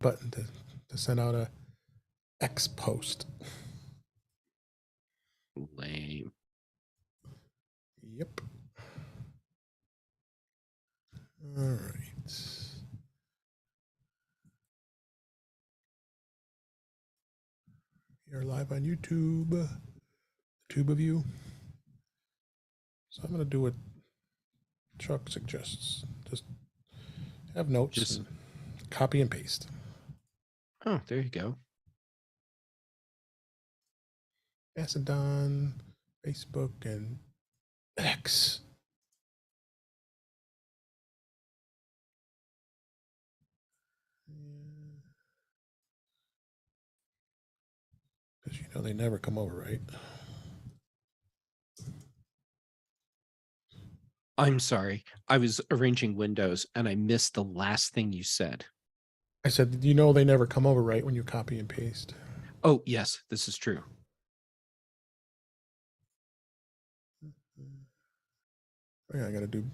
button to send out a X post. Lame. Yep. All right. You're live on YouTube. The tube of you. So I'm going to do what Chuck suggests. Just have notes. Just and copy and paste. Oh, there you go. Macedon, Facebook, and X. Because you know they never come over, right? I'm sorry. I was arranging windows and I missed the last thing you said. I said, you know they never come over, right, when you copy and paste? Oh, yes, this is true. Oh, yeah, I got to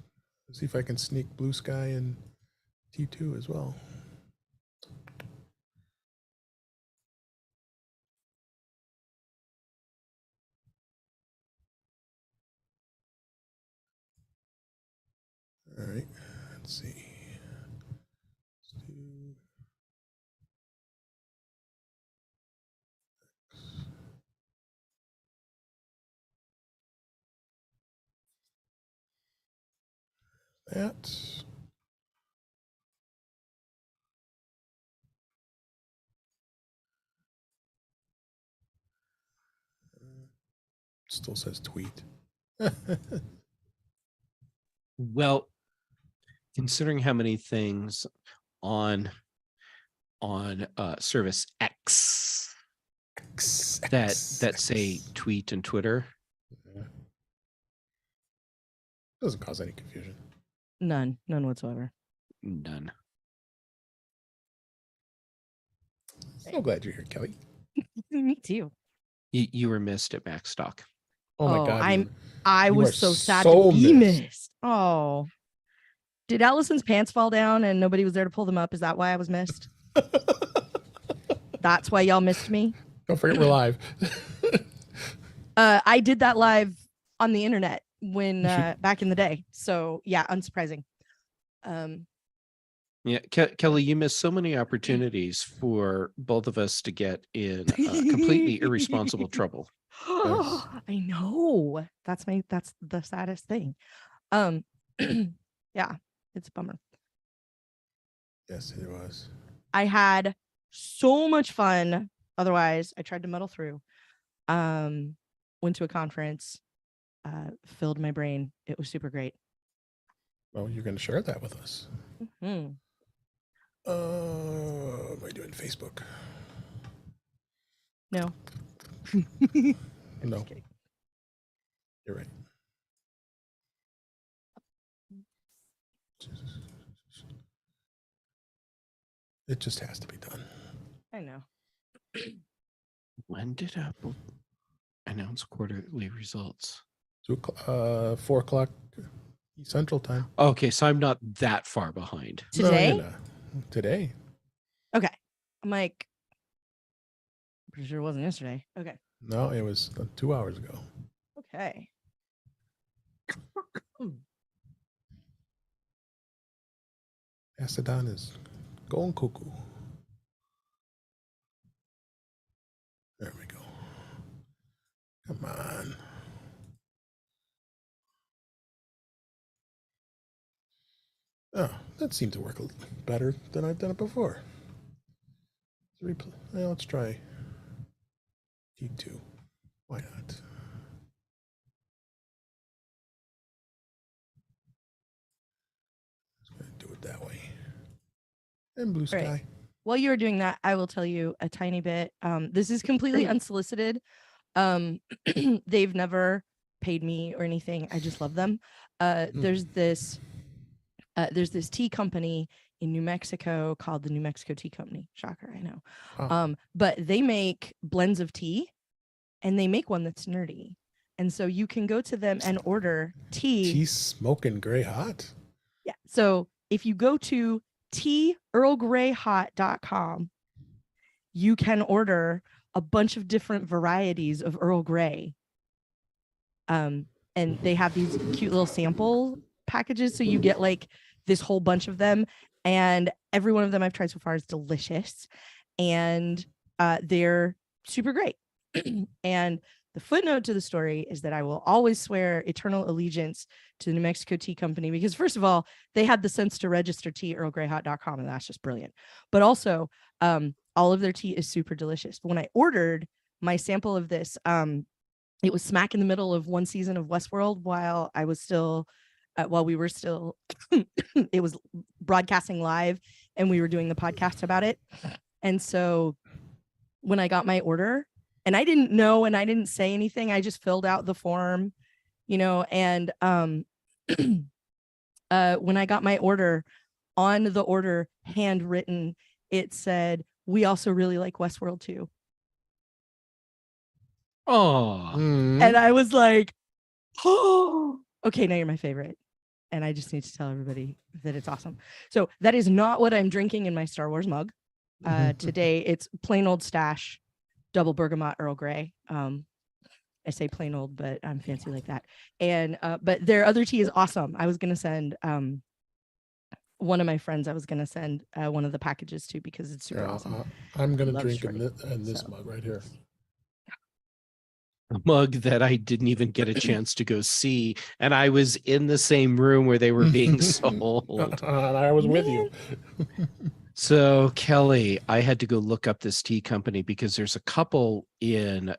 see if I can sneak Blue Sky and T2 as well. All right, let's see. Let's do that. Still says tweet. Well, considering how many things on service X that say tweet and Twitter. Yeah. Doesn't cause any confusion. None whatsoever. None. So glad you're here, Kelly. Me too. You were missed at Macstock. Oh my God. I was so sad to be missed. Oh. Did Allison's pants fall down and nobody was there to pull them up? Is that why I was missed? That's why y'all missed me? Don't forget we're live. I did that live on the internet when back in the day. So yeah, unsurprising. Yeah, Kelly, you missed so many opportunities for both of us to get in completely irresponsible trouble. Oh, I know. That's the saddest thing. Yeah, it's a bummer. Yes, it was. I had so much fun. Otherwise, I tried to muddle through. Went to a conference, filled my brain. It was super great. Well, you're going to share that with us. Mm-hmm. Am I doing Facebook? No. No. You're right. It just has to be done. I know. When did Apple announce quarterly results? 4 o'clock Central Time. Okay, so I'm not that far behind. Today? No, today. Okay. I'm like, pretty sure it wasn't yesterday. Okay. No, it was 2 hours ago. Okay. Macedon is going cuckoo. There we go. Come on. Oh, that seemed to work a little better than I've done it before. Well, let's try T2. Why not? Just gonna do it that way. And Blue Sky. Right. While you were doing that, I will tell you a tiny bit. This is completely unsolicited. They've never paid me or anything. I just love them. There's this tea company in New Mexico called the New Mexico Tea Company. Shocker, I know. Oh. But they make blends of tea, and they make one that's nerdy. And so you can go to them and order tea. Tea smoking gray hot. Yeah. So if you go to teaearlgreyhot.com, you can order a bunch of different varieties of Earl Grey. And they have these cute little sample packages. So you get like this whole bunch of them. And every one of them I've tried so far is delicious. And they're super great. And the footnote to the story is that I will always swear eternal allegiance to the New Mexico Tea Company, because first of all, they had the sense to register teaearlgreyhot.com, and that's just brilliant. But also, all of their tea is super delicious. But when I ordered my sample of this, it was smack in the middle of one season of Westworld while we were still, it was broadcasting live and we were doing the podcast about it. And so when I got my order, and I didn't know, and I didn't say anything, I just filled out the form, and when I got my order, on the order, handwritten, it said, "We also really like Westworld too." Oh, And I was like, oh, okay, now you're my favorite. And I just need to tell everybody that it's awesome. So that is not what I'm drinking in my Star Wars mug. Today, it's plain old stash, double bergamot Earl Grey. I say plain old, but I'm fancy like that. And but their other tea is awesome. I was gonna send one of my friends. I was gonna send one of the packages to, because it's super awesome. I'm gonna Love drink straight. in this mug right here. a mug that I didn't even get a chance to go see, and I was in the same room where they were being sold. And I was with you. So Kelly, I had to go look up this tea company because there's a couple in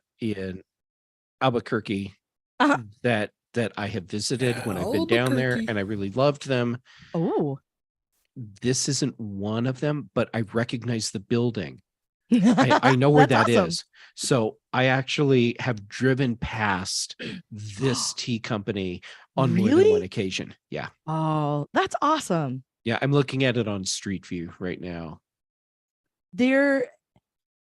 Albuquerque that I have visited when I've been down there, Albuquerque. and I really loved them. Oh, This isn't one of them, but I recognize the building. I know where that awesome. is. So I actually have driven past this tea company on more than Really? one occasion. Yeah. Oh, that's awesome. Yeah. I'm looking at it on Street View right now.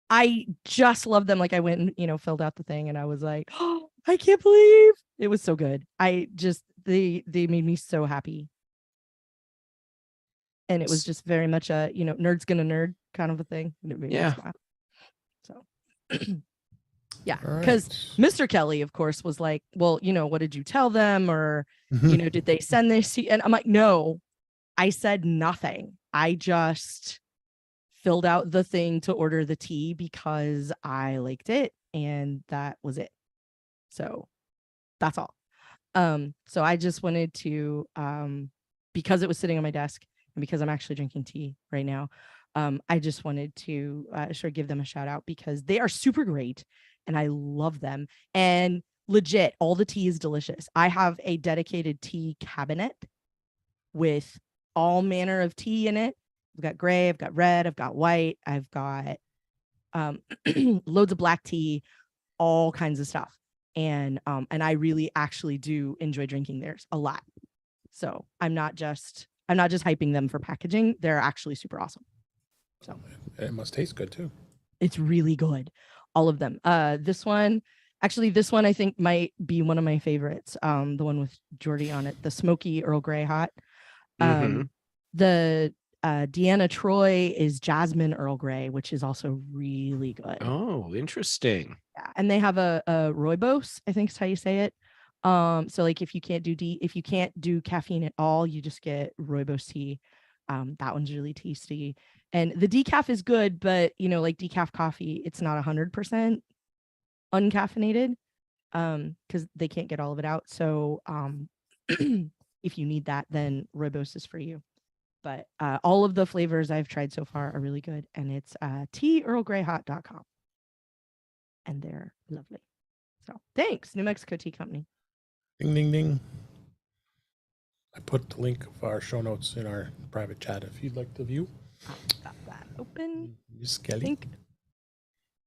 I just love them. Like, I went and, filled out the thing, and I was like, oh, I can't believe it was so good. They made me so happy. And it was just very much a, nerd's gonna nerd kind of a thing. And it made me smile. So yeah, because Mr. Kelly, of course, was like, well, what did you tell them? Or, did they send this? And I'm like, no, I said nothing. I just filled out the thing to order the tea because I liked it, and that was it. So that's all. So I just wanted to, because it was sitting on my desk, and because I'm actually drinking tea right now, I just wanted to give them a shout out, because they are super great and I love them. And legit, all the tea is delicious. I have a dedicated tea cabinet with all manner of tea in it. I've got gray, I've got red, I've got white, I've got loads of black tea, all kinds of stuff. And I really actually do enjoy drinking theirs a lot. So I'm not just hyping them for packaging. They're actually super awesome. So it must taste good too. It's really good. All of them. This one I think might be one of my favorites. The one with Jordy on it, the smoky Earl Grey hot. The Deanna Troy is jasmine Earl Grey, which is also really good. Oh, interesting. Yeah, and they have a rooibos, I think is how you say it. So like if you can't do caffeine at all, you just get rooibos tea. That one's really tasty. And the decaf is good, but like decaf coffee, it's not 100% uncaffeinated, because they can't get all of it out. So if you need that, then rooibos is for you. But all of the flavors I've tried so far are really good, and it's teaearlgreyhot.com, and they're lovely. So thanks, New Mexico Tea Company. Ding, ding, ding. I put the link of our show notes in our private chat if you'd like to view. I'll got that open. Miss Kelly. I think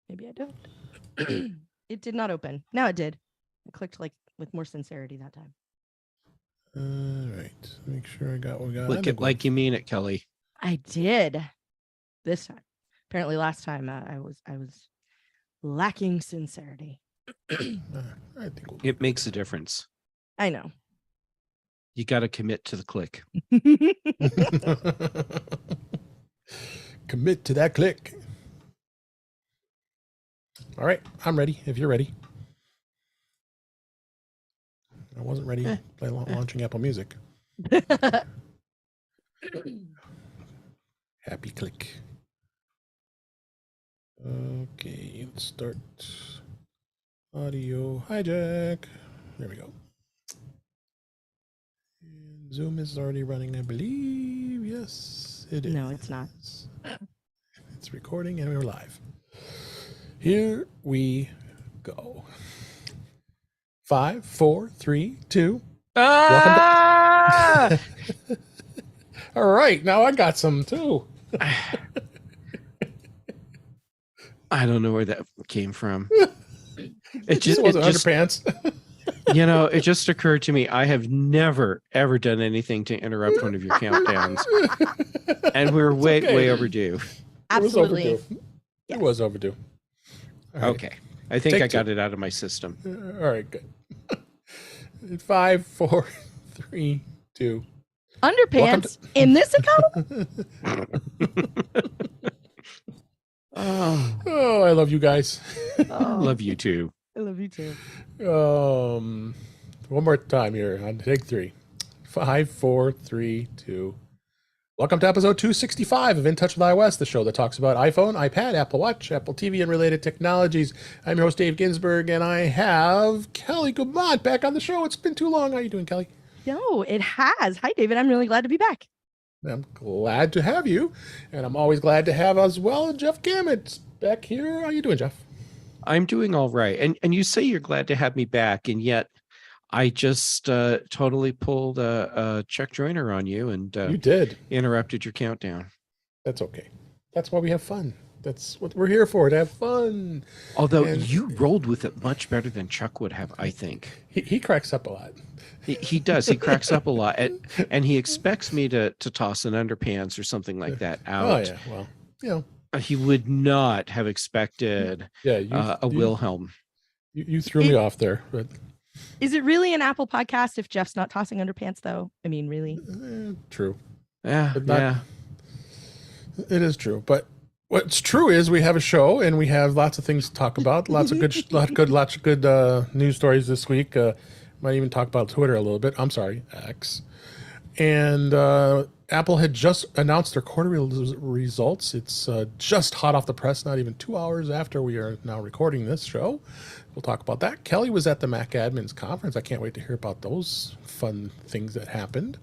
maybe I don't. It did not open. Now it did. I clicked like with more sincerity that time. All right. Make sure I got what we got. Look it like you mean it, Kelly. I did this time. Apparently last time I was lacking sincerity. I think it makes a difference. I know. You got to commit to the click. Commit to that click. All right, I'm ready if you're ready. I wasn't ready by launching Apple Music. Happy click. Okay, let's start. Audio hijack. There we go. And Zoom is already running, I believe. Yes, it is. No, it's not. It's recording and we're live. Here we go. 5, 4, 3, 2. Ah! All right, now I got some too. I don't know where that came from. It just wasn't underpants. It just occurred to me. I have never, ever done anything to interrupt one of your countdowns. And we're way overdue. Absolutely. It was overdue. Right. Okay. I think I got it out of my system. All right, good. 5, 4, 3, 2. Underpants in this account? Oh, I love you guys. Love you too. I love you too. One more time here on take 3. 5, 4, 3, 2. Welcome to episode 265 of In Touch with iOS, the show that talks about iPhone, iPad, Apple Watch, Apple TV, and related technologies. I'm your host, Dave Ginsburg, and I have Kelly Gumont back on the show. It's been too long. How you doing, Kelly? No, it has. Hi, David. I'm really glad to be back. I'm glad to have you, and I'm always glad to have as well Jeff Gamet back here. How you doing, Jeff? I'm doing all right. And you say you're glad to have me back, and yet I just totally pulled a Chuck Joyner on you and you did interrupted your countdown. That's okay. That's why we have fun. That's what we're here for, to have fun. Although you rolled with it much better than Chuck would have, I think. He cracks up a lot. He does. He cracks up a lot. And he expects me to toss an underpants or something like that out. Oh, yeah. Well, he would not have expected a Wilhelm. You threw me off there. But is it really an Apple podcast if Jeff's not tossing underpants, though? I mean, really? True. Yeah. It is true. But what's true is we have a show and we have lots of things to talk about. Lots of good news stories this week. Might even talk about Twitter a little bit. I'm sorry, X. And Apple had just announced their quarterly results. It's just hot off the press, not even 2 hours after we are now recording this show. We'll talk about that. Kelly was at the Mac Admins Conference. I can't wait to hear about those fun things that happened.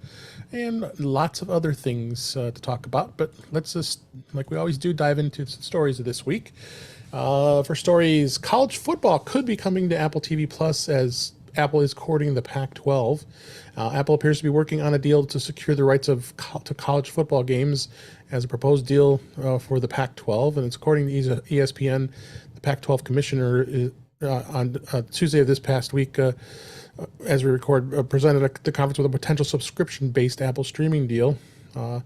And lots of other things to talk about. But let's just, like we always do, dive into some stories of this week. For stories, college football could be coming to Apple TV Plus as Apple is courting the Pac-12. Apple appears to be working on a deal to secure the rights to college football games as a proposed deal for the Pac-12. And it's according to ESPN, the Pac-12 commissioner on Tuesday of this past week, as we record, presented the conference with a potential subscription-based Apple streaming deal. I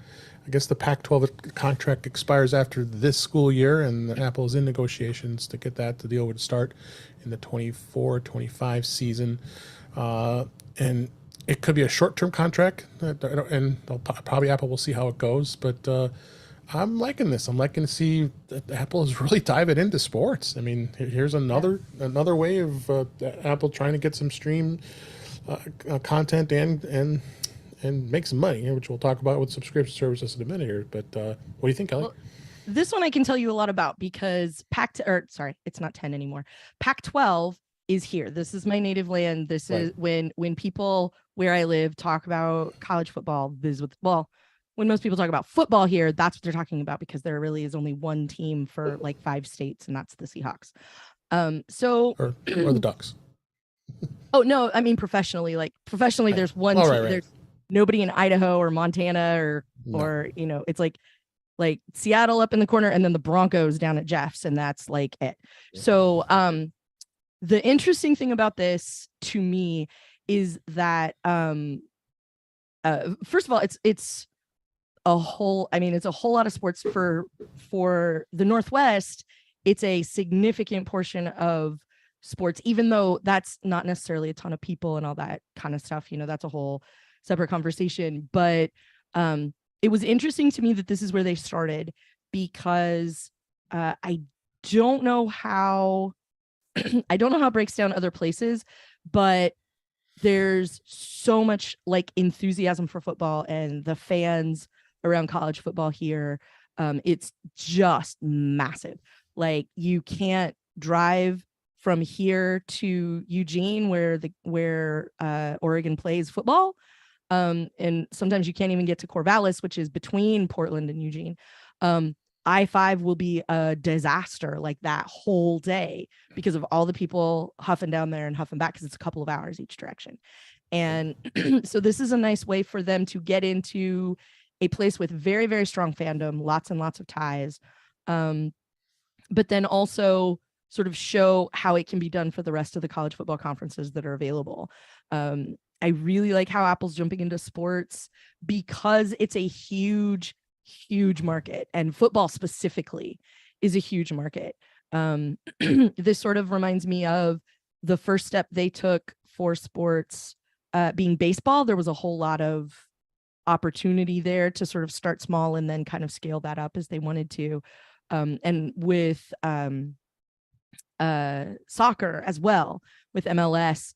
guess the Pac-12 contract expires after this school year, and Apple is in negotiations to get that. The deal would start in the 24-25 season. And it could be a short-term contract, and probably Apple will see how it goes. But I'm liking this. I'm liking to see that Apple is really diving into sports. I mean, here's another way of Apple trying to get some stream content and make some money, which we'll talk about with subscription services in a minute here. But what do you think, Kelly? Well, this one I can tell you a lot about because it's not 10 anymore. Pac-12 is here. This is my native land. This is when people where I live talk about college football. When most people talk about football here, that's what they're talking about because there really is only one team for like 5 states, and that's the Seahawks. Or the Ducks. Oh no, I mean professionally. There's one team. Right. There's nobody in Idaho or Montana or it's like Seattle up in the corner and then the Broncos down at Jeff's, and that's like it. Yeah. So the interesting thing about this to me is that first of all, it's a whole lot of sports for the Northwest. It's a significant portion of sports, even though that's not necessarily a ton of people and all that kind of stuff. That's a whole separate conversation. But it was interesting to me that this is where they started, because I don't know how I don't know how it breaks down other places, but there's so much like enthusiasm for football, and the fans around college football here, it's just massive. Like, you can't drive from here to Eugene where Oregon plays football, and sometimes you can't even get to Corvallis, which is between Portland and Eugene. I-5 will be a disaster like that whole day because of all the people huffing down there and huffing back, because it's a couple of hours each direction. And so this is a nice way for them to get into a place with very, very strong fandom, lots and lots of ties, but then also sort of show how it can be done for the rest of the college football conferences that are available. I really like how Apple's jumping into sports, because it's a huge market, and football specifically is a huge market. This sort of reminds me of the first step they took for sports being baseball. There was a whole lot of opportunity there to sort of start small and then kind of scale that up as they wanted to. And with soccer as well, with MLS,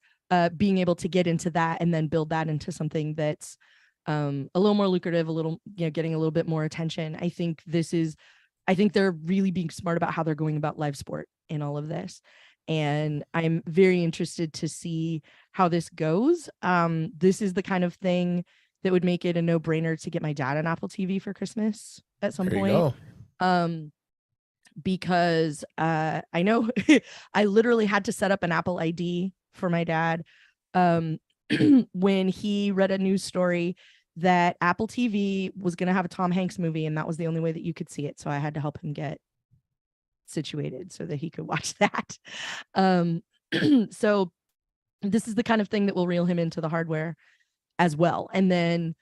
being able to get into that and then build that into something that's a little more lucrative, a little, getting a little bit more attention. I think they're really being smart about how they're going about live sport in all of this. And I'm very interested to see how this goes. This is the kind of thing that would make it a no-brainer to get my dad an Apple TV for Christmas at some point. Because I know I literally had to set up an Apple ID for my dad when he read a news story that Apple TV was going to have a Tom Hanks movie, and that was the only way that you could see it. So I had to help him get situated so that he could watch that. So this is the kind of thing that will reel him into the hardware as well. And then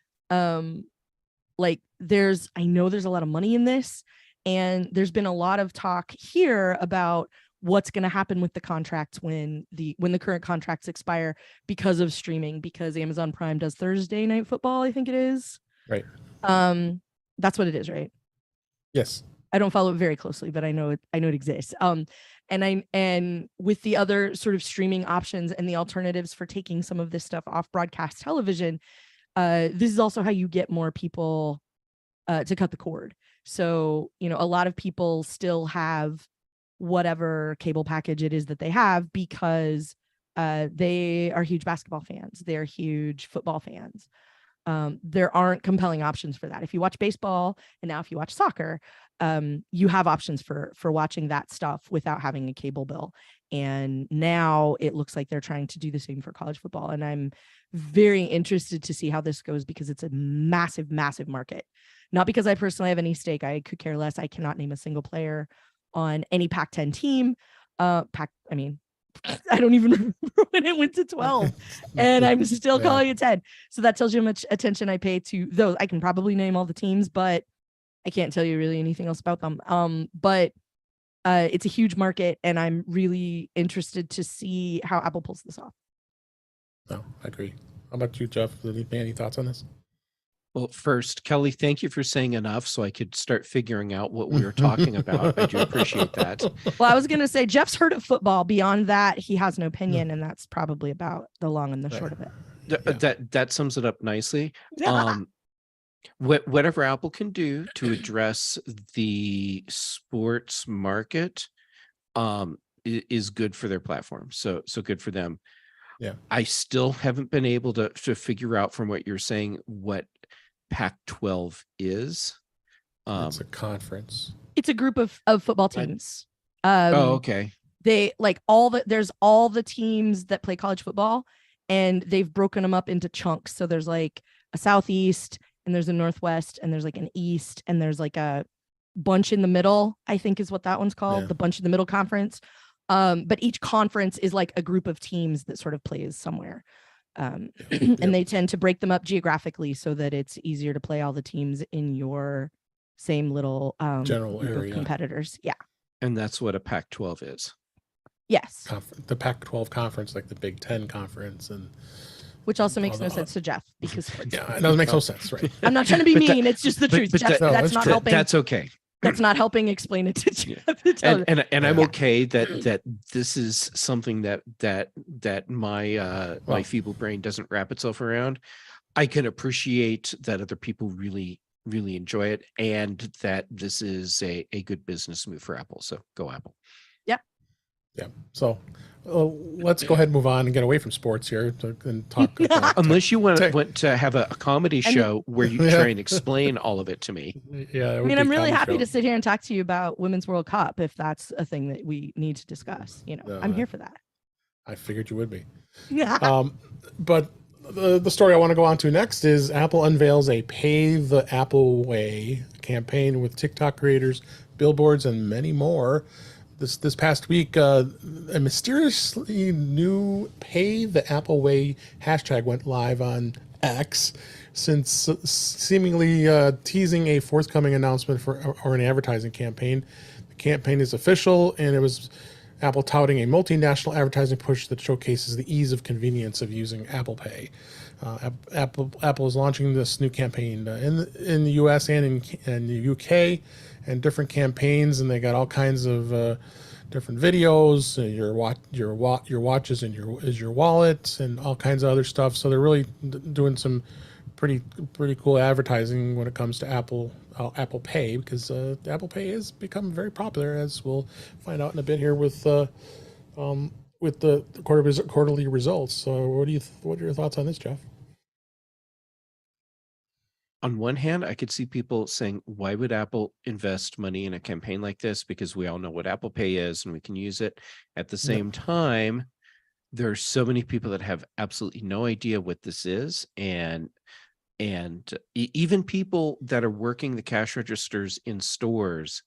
like I know there's a lot of money in this, and there's been a lot of talk here about what's going to happen with the contracts when the current contracts expire because of streaming, because Amazon Prime does Thursday Night Football, I think it is. Right. That's what it is, right? Yes. I don't follow it very closely, but I know it exists. And with the other sort of streaming options and the alternatives for taking some of this stuff off broadcast television, this is also how you get more people to cut the cord. So, a lot of people still have whatever cable package it is that they have because they are huge basketball fans. They're huge football fans. There aren't compelling options for that. If you watch baseball, and now if you watch soccer, you have options for watching that stuff without having a cable bill. And now it looks like they're trying to do the same for college football. And I'm very interested to see how this goes, because it's a massive, massive market. Not because I personally have any stake. I could care less. I cannot name a single player on any Pac-10 team. I don't even remember when it went to 12, and I'm still calling it 10. So that tells you how much attention I pay to those. I can probably name all the teams, but I can't tell you really anything else about them. But it's a huge market, and I'm really interested to see how Apple pulls this off. No, I agree. How about you, Jeff? Any thoughts on this? Well, first, Kelly, thank you for saying enough so I could start figuring out what we were talking about. I do appreciate that. Well, I was going to say, Jeff's heard of football. Beyond that, he has an opinion, and that's probably about the long and the short of it. That sums it up nicely. Whatever Apple can do to address the sports market is good for their platform. So good for them. Yeah. I still haven't been able to figure out from what you're saying what Pac-12 is. It's a conference. It's a group of football teams. Okay. They there's all the teams that play college football, and they've broken them up into chunks. So there's like a Southeast, and there's a Northwest, and there's like an East, and there's like a bunch in the middle, I think is what that one's called, the bunch in the middle conference. But each conference is like a group of teams that sort of plays somewhere. And they tend to break them up geographically so that it's easier to play all the teams in your same little general area competitors. Yeah. And that's what a Pac-12 is. Yes. The Pac-12 conference, like the Big Ten conference, and Which also makes no Although, sense to Jeff because Yeah, it doesn't make no sense, right? I'm not trying to be But that- mean. It's just the but- truth. but Jeff, that- that's it's not true. helping. That's okay. That's not helping explain it to Yeah. Jeff. To tell And I'm Yeah. okay that this is something that my my Well- feeble brain doesn't wrap itself around. I can appreciate that other people really enjoy it, and that this is a good business move for Apple. So go Apple. Yeah. So let's go ahead and move on and get away from sports here and talk about Unless you want tech- to have a comedy I mean- show where you Yeah. try and explain all of it to me. Yeah, I mean, I'm really happy to sit here and talk to you about Women's World Cup if that's a thing that we need to discuss. You know, No, I'm here for that. I figured you would be. Yeah. But the story I want to go on to next is Apple unveils a Pay the Apple Way campaign with TikTok creators, billboards, and many more. This past week, a mysteriously new Pay the Apple Way hashtag went live on X, since seemingly teasing a forthcoming announcement or an advertising campaign. The campaign is official, and it was Apple touting a multinational advertising push that showcases the ease of convenience of using Apple Pay. Apple is launching this new campaign in the U.S. and in the UK, and different campaigns, and they got all kinds of different videos. Your watches and your wallet, and all kinds of other stuff. So they're really doing some pretty cool advertising when it comes to Apple Pay, because Apple Pay has become very popular, as we'll find out in a bit here with the quarterly results. So what are your thoughts on this, Jeff? On one hand, I could see people saying, why would Apple invest money in a campaign like this? Because we all know what Apple Pay is and we can use it. At the same time, there are so many people that have absolutely no idea what this is. And even people that are working the cash registers in stores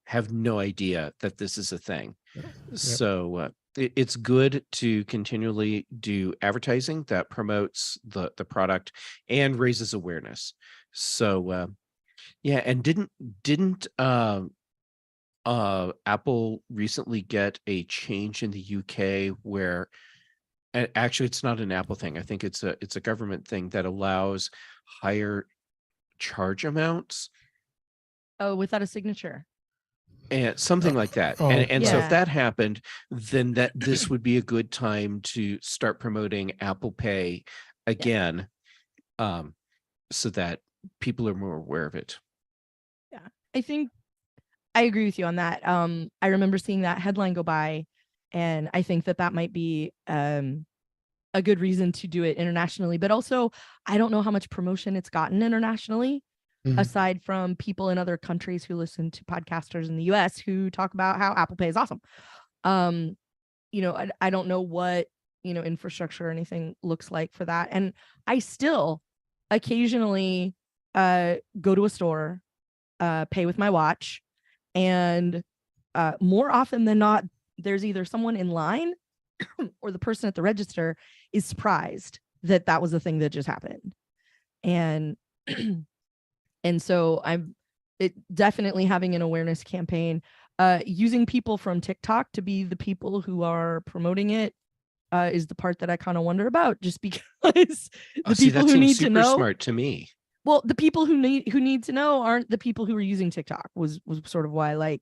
have no idea that this is a thing. Yep. So it's good to continually do advertising that promotes the product and raises awareness. So yeah, and didn't Apple recently get a change in the UK where actually it's not an Apple thing. I think it's a government thing that allows higher charge amounts Oh, without a signature. and something like that. Oh. And so Yeah. if that happened, then this would be a good time to start promoting Apple Pay again, so that people are more aware of it. I think I agree with you on that. I remember seeing that headline go by, and I think that might be a good reason to do it internationally. But also, I don't know how much promotion it's gotten internationally, Mhm. aside from people in other countries who listen to podcasters in the US who talk about how Apple Pay is awesome. I don't know what, infrastructure or anything looks like for that. And I still occasionally go to a store, pay with my watch, and more often than not, there's either someone in line or the person at the register is surprised that was the thing that just happened. And and so it definitely having an awareness campaign, using people from TikTok to be the people who are promoting it, is the part that I kind of wonder about, just because the See, people that who seems need super to know, smart to me. well, the people who need to know aren't the people who are using TikTok, was sort of why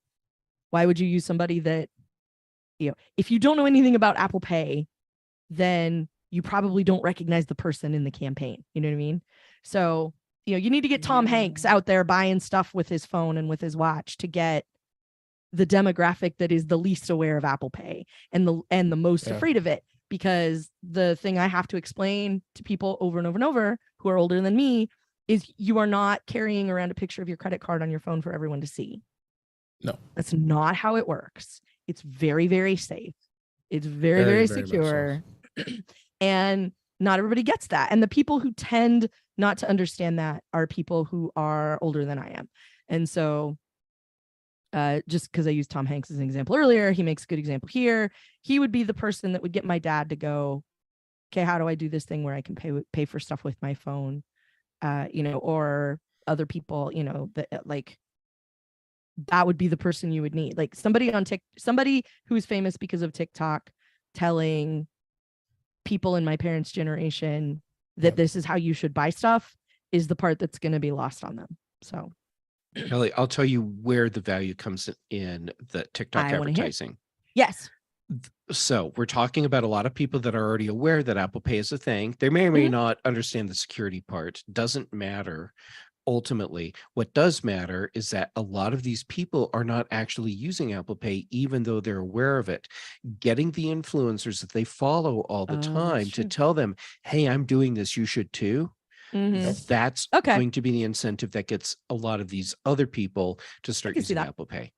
would you use somebody that, if you don't know anything about Apple Pay, then you probably don't recognize the person in the campaign. You know what I mean? So, you need to get Tom Hanks out there buying stuff with his phone and with his watch to get the demographic that is the least aware of Apple Pay and the most afraid of it. Because the thing I have to explain to people over and over and over who are older than me is you are not carrying around a picture of your credit card on your phone for everyone to see. No. That's not how it works. It's very, very safe. It's very, Very, very very much secure. And not everybody gets that. And the people who tend not to understand that are people who are older than I am. And so just because I used Tom Hanks as an example earlier, he makes a good example here. He would be the person that would get my dad to go, okay, how do I do this thing where I can pay for stuff with my phone? Or other people, that like, that would be the person you would need. Like somebody who is famous because of TikTok telling people in my parents' generation that this is how you should buy stuff is the part that's going to be lost on them. So Kelly, I'll tell you where the value comes in the TikTok I wanna hear. advertising. Yes. So we're talking about a lot of people that are already aware that Apple Pay is a thing. They may or may not understand the security part. Doesn't matter. Ultimately, what does matter is that a lot of these people are not actually using Apple Pay, even though they're aware of it. Getting the influencers that they follow all the time to tell them, hey, I'm doing this, you should too. That's going to be the incentive that gets a lot of these other people to start using Apple Pay.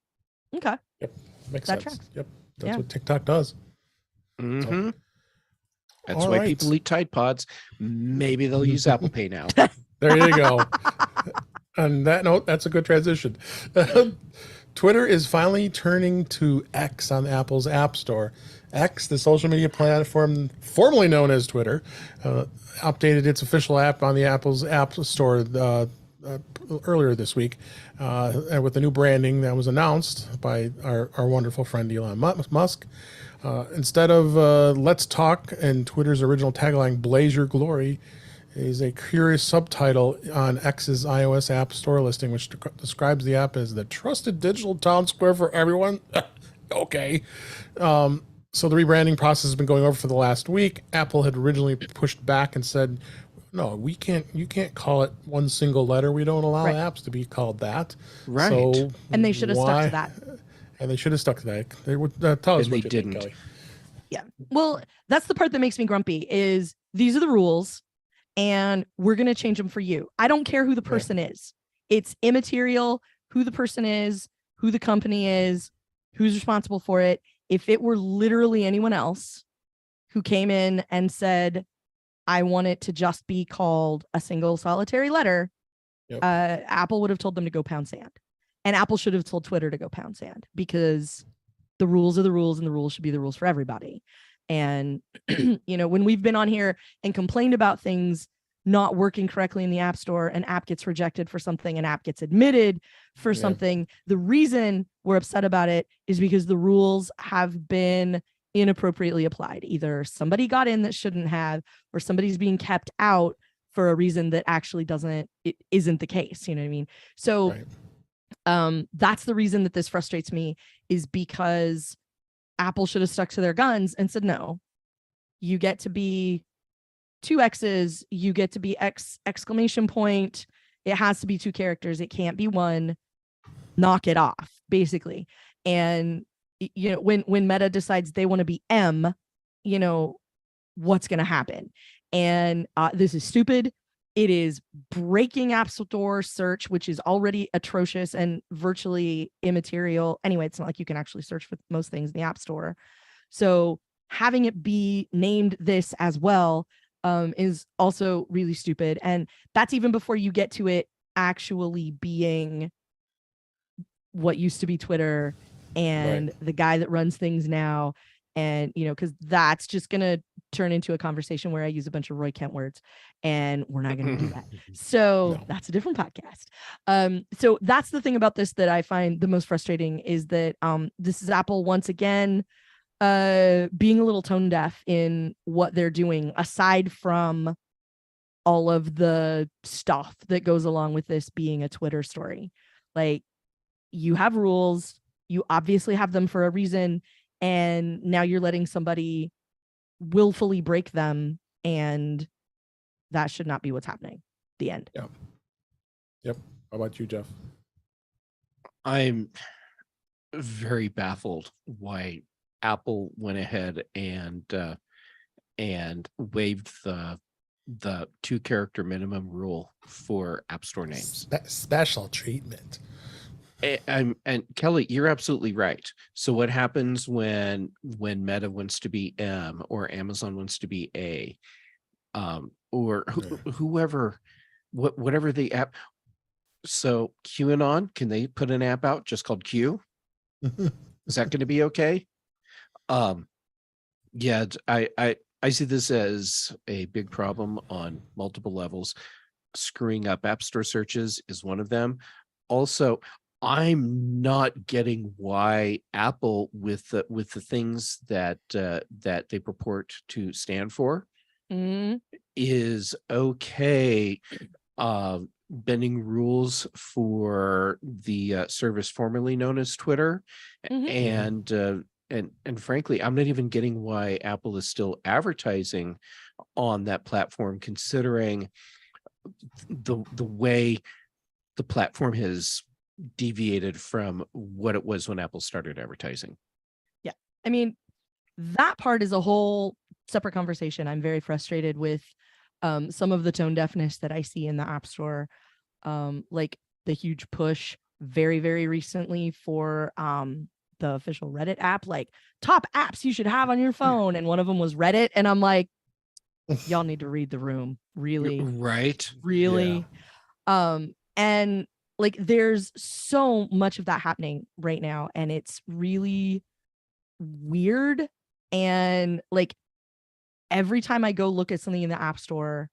Okay. Yep. Makes That sense. tracks. Yep. That's what TikTok does. So, that's why people eat Tide Pods. Maybe they'll use Apple Pay now. There you go. On that note, that's a good transition. Twitter is finally turning to X on Apple's App Store. X, the social media platform formerly known as Twitter, updated its official app on the Apple's App Store earlier this week, and with the new branding that was announced by our wonderful friend Elon Musk. Instead of "Let's Talk" and Twitter's original tagline "Blaze Your Glory," is a curious subtitle on X's iOS App Store listing, which describes the app as the trusted digital town square for everyone. Okay. So the rebranding process has been going over for the last week. Apple had originally pushed back and said, no, you can't call it one single letter. We don't allow apps to be called that. Right. So and they should have stuck to that. And they should have stuck to that. They would tell us what you didn't. think, Kelly. Yeah. Well, that's the part that makes me grumpy is these are the rules and we're going to change them for you. I don't care who the person is. It's immaterial who the person is, who the company is, who's responsible for it. If it were literally anyone else who came in and said, I want it to just be called a single solitary letter, Apple would have told them to go pound sand. And Apple should have told Twitter to go pound sand because the rules are the rules and the rules should be the rules for everybody. And, when we've been on here and complained about things not working correctly in the App Store, an app gets rejected for something, an app gets admitted for something. The reason we're upset about it is because the rules have been inappropriately applied. Either somebody got in that shouldn't have, or somebody's being kept out for a reason that actually isn't the case. You know what I mean? So that's the reason that this frustrates me, is because Apple should have stuck to their guns and said, no, you get to be 2 X's, you get to be X exclamation point. It has to be 2 characters. It can't be 1. Knock it off, basically. And, when Meta decides they want to be M, what's going to happen? And this is stupid. It is breaking App Store search, which is already atrocious and virtually immaterial. Anyway, it's not like you can actually search for most things in the App Store. So having it be named this as well is also really stupid. And that's even before you get to it actually being what used to be Twitter and the guy that runs things now. And, because that's just going to turn into a conversation where I use a bunch of Roy Kent words, and we're not going to do that. So that's a different podcast. So that's the thing about this that I find the most frustrating, is that this is Apple once again being a little tone deaf in what they're doing, aside from all of the stuff that goes along with this being a Twitter story. Like, you have rules, you obviously have them for a reason, and now you're letting somebody willfully break them, and that should not be what's happening. The end. Yep. How about you, Jeff? I'm very baffled why Apple went ahead and waived the 2-character minimum rule for App Store names. Special treatment. And Kelly, you're absolutely right. So what happens when Meta wants to be M, or Amazon wants to be A, or whoever, whatever the app? So QAnon, can they put an app out just called Q? Is that going to be okay? Yeah, I see this as a big problem on multiple levels. Screwing up App Store searches is one of them. Also, I'm not getting why Apple, with the things that that they purport to stand for, Mhm. is okay bending rules for the service formerly known as Twitter. Mhm. And frankly, I'm not even getting why Apple is still advertising on that platform, considering the way the platform has deviated from what it was when Apple started advertising. Yeah. I mean, that part is a whole separate conversation. I'm very frustrated with some of the tone deafness that I see in the App Store. Like the huge push very, very recently for the official Reddit app, like top apps you should have on your phone. And one of them was Reddit. And I'm like, y'all need to read the room. Really? Right. Really? And like there's so much of that happening right now. And it's really weird. And like every time I go look at something in the App Store,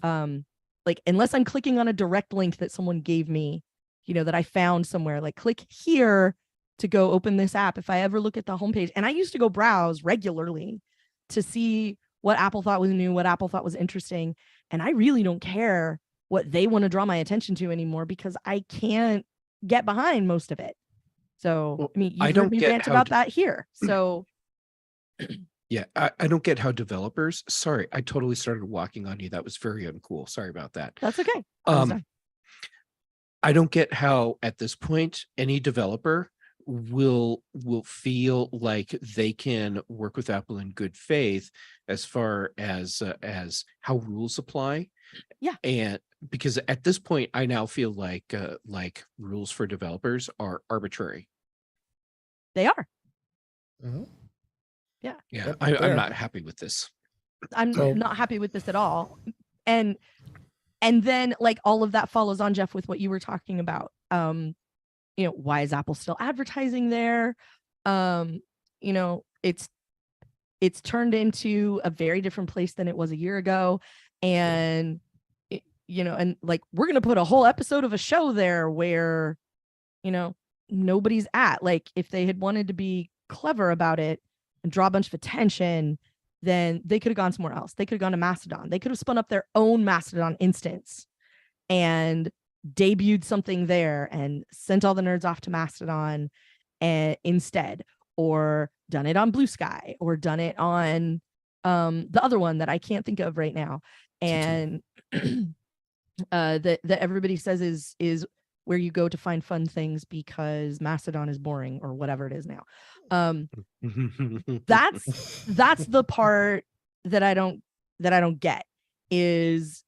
like unless I'm clicking on a direct link that someone gave me, you know, that I found somewhere, like click here to go open this app. If I ever look at the homepage, and I used to go browse regularly to see what Apple thought was new, what Apple thought was interesting. And I really don't care what they want to draw my attention to anymore because I can't get behind most of it. So, Well, I mean, I you've don't heard me get rant how about that here. So, Yeah, I don't get how developers, sorry, I totally started walking on you. That was very uncool. Sorry about that. that's okay. I was done. I don't get how at this point any developer will feel like they can work with Apple in good faith as far as how rules apply. Yeah. And because at this point I now feel like rules for developers are arbitrary. They are. Mhm. Yeah, Yep, I'm there. not happy with this. I'm So- not happy with this at all. And then like all of that follows on, Jeff, with what you were talking about. You know, why is Apple still advertising there? You know, it's turned into a very different place than it was a year ago. And you know, and like we're gonna put a whole episode of a show there where, you know, nobody's at. Like if they had wanted to be clever about it and draw a bunch of attention, then they could have gone somewhere else. They could have gone to Mastodon. They could have spun up their own Mastodon instance and debuted something there and sent all the nerds off to Mastodon instead, or done it on Blue Sky, or done it on the other one that I can't think of right now. And that everybody says is where you go to find fun things because Mastodon is boring or whatever it is now. That's the part that I don't get is,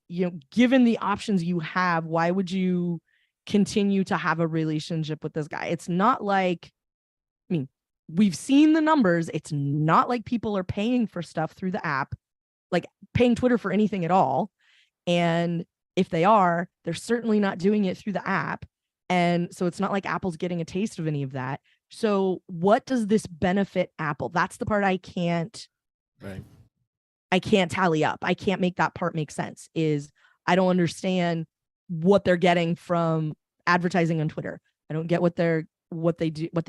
you know, given the options you have, why would you continue to have a relationship with this guy? It's not like, I mean, we've seen the numbers. It's not like people are paying for stuff through the app, like paying Twitter for anything at all. And if they are, they're certainly not doing it through the app. And so it's not like Apple's getting a taste of any of that. So what does this benefit Apple? That's the part I can't tally up. I can't make that part make sense. Is I don't understand what they're getting from advertising on Twitter. I don't get what they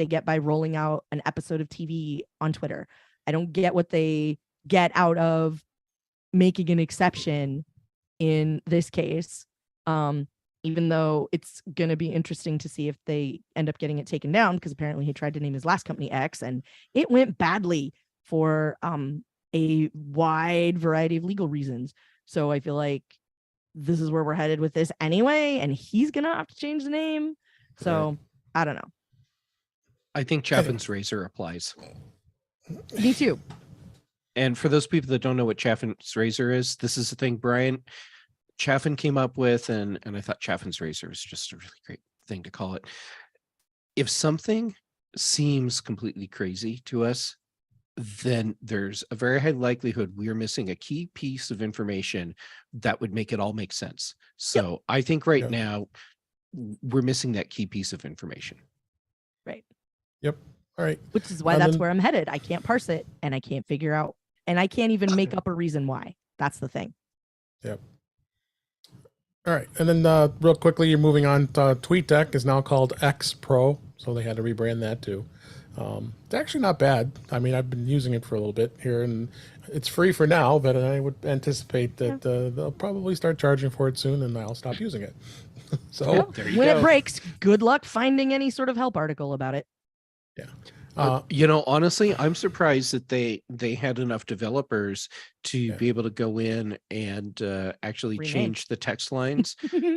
get by rolling out an episode of TV on Twitter. I don't get what they get out of making an exception in this case. Even though it's going to be interesting to see if they end up getting it taken down, because apparently he tried to name his last company X and it went badly for a wide variety of legal reasons. So I feel like this is where we're headed with this anyway, and he's going to have to change the name. So I don't know. I think Chaffin's razor applies. Me too. And for those people that don't know what Chaffin's razor is, this is the thing Brian Chaffin came up with, and I thought Chaffin's razor is just a really great thing to call it. If something seems completely crazy to us, then there's a very high likelihood we are missing a key piece of information that would make it all make sense. So I think right now we're missing that key piece of information. Right. Yep. All right. Which is why that's where I'm headed. I can't parse it and I can't figure out, and I can't even make up a reason why. That's the thing. Yep. All right, and then real quickly, you're moving on. TweetDeck is now called X Pro, so they had to rebrand that too. It's actually not bad. I mean, I've been using it for a little bit here, and it's free for now. But I would anticipate that they'll probably start charging for it soon, and I'll stop using it. So Well, there you when go. it breaks, good luck finding any sort of help article about it. yeah, You know, honestly, I'm surprised that they had enough developers to Yeah. be able to go in and actually Rename. change the text lines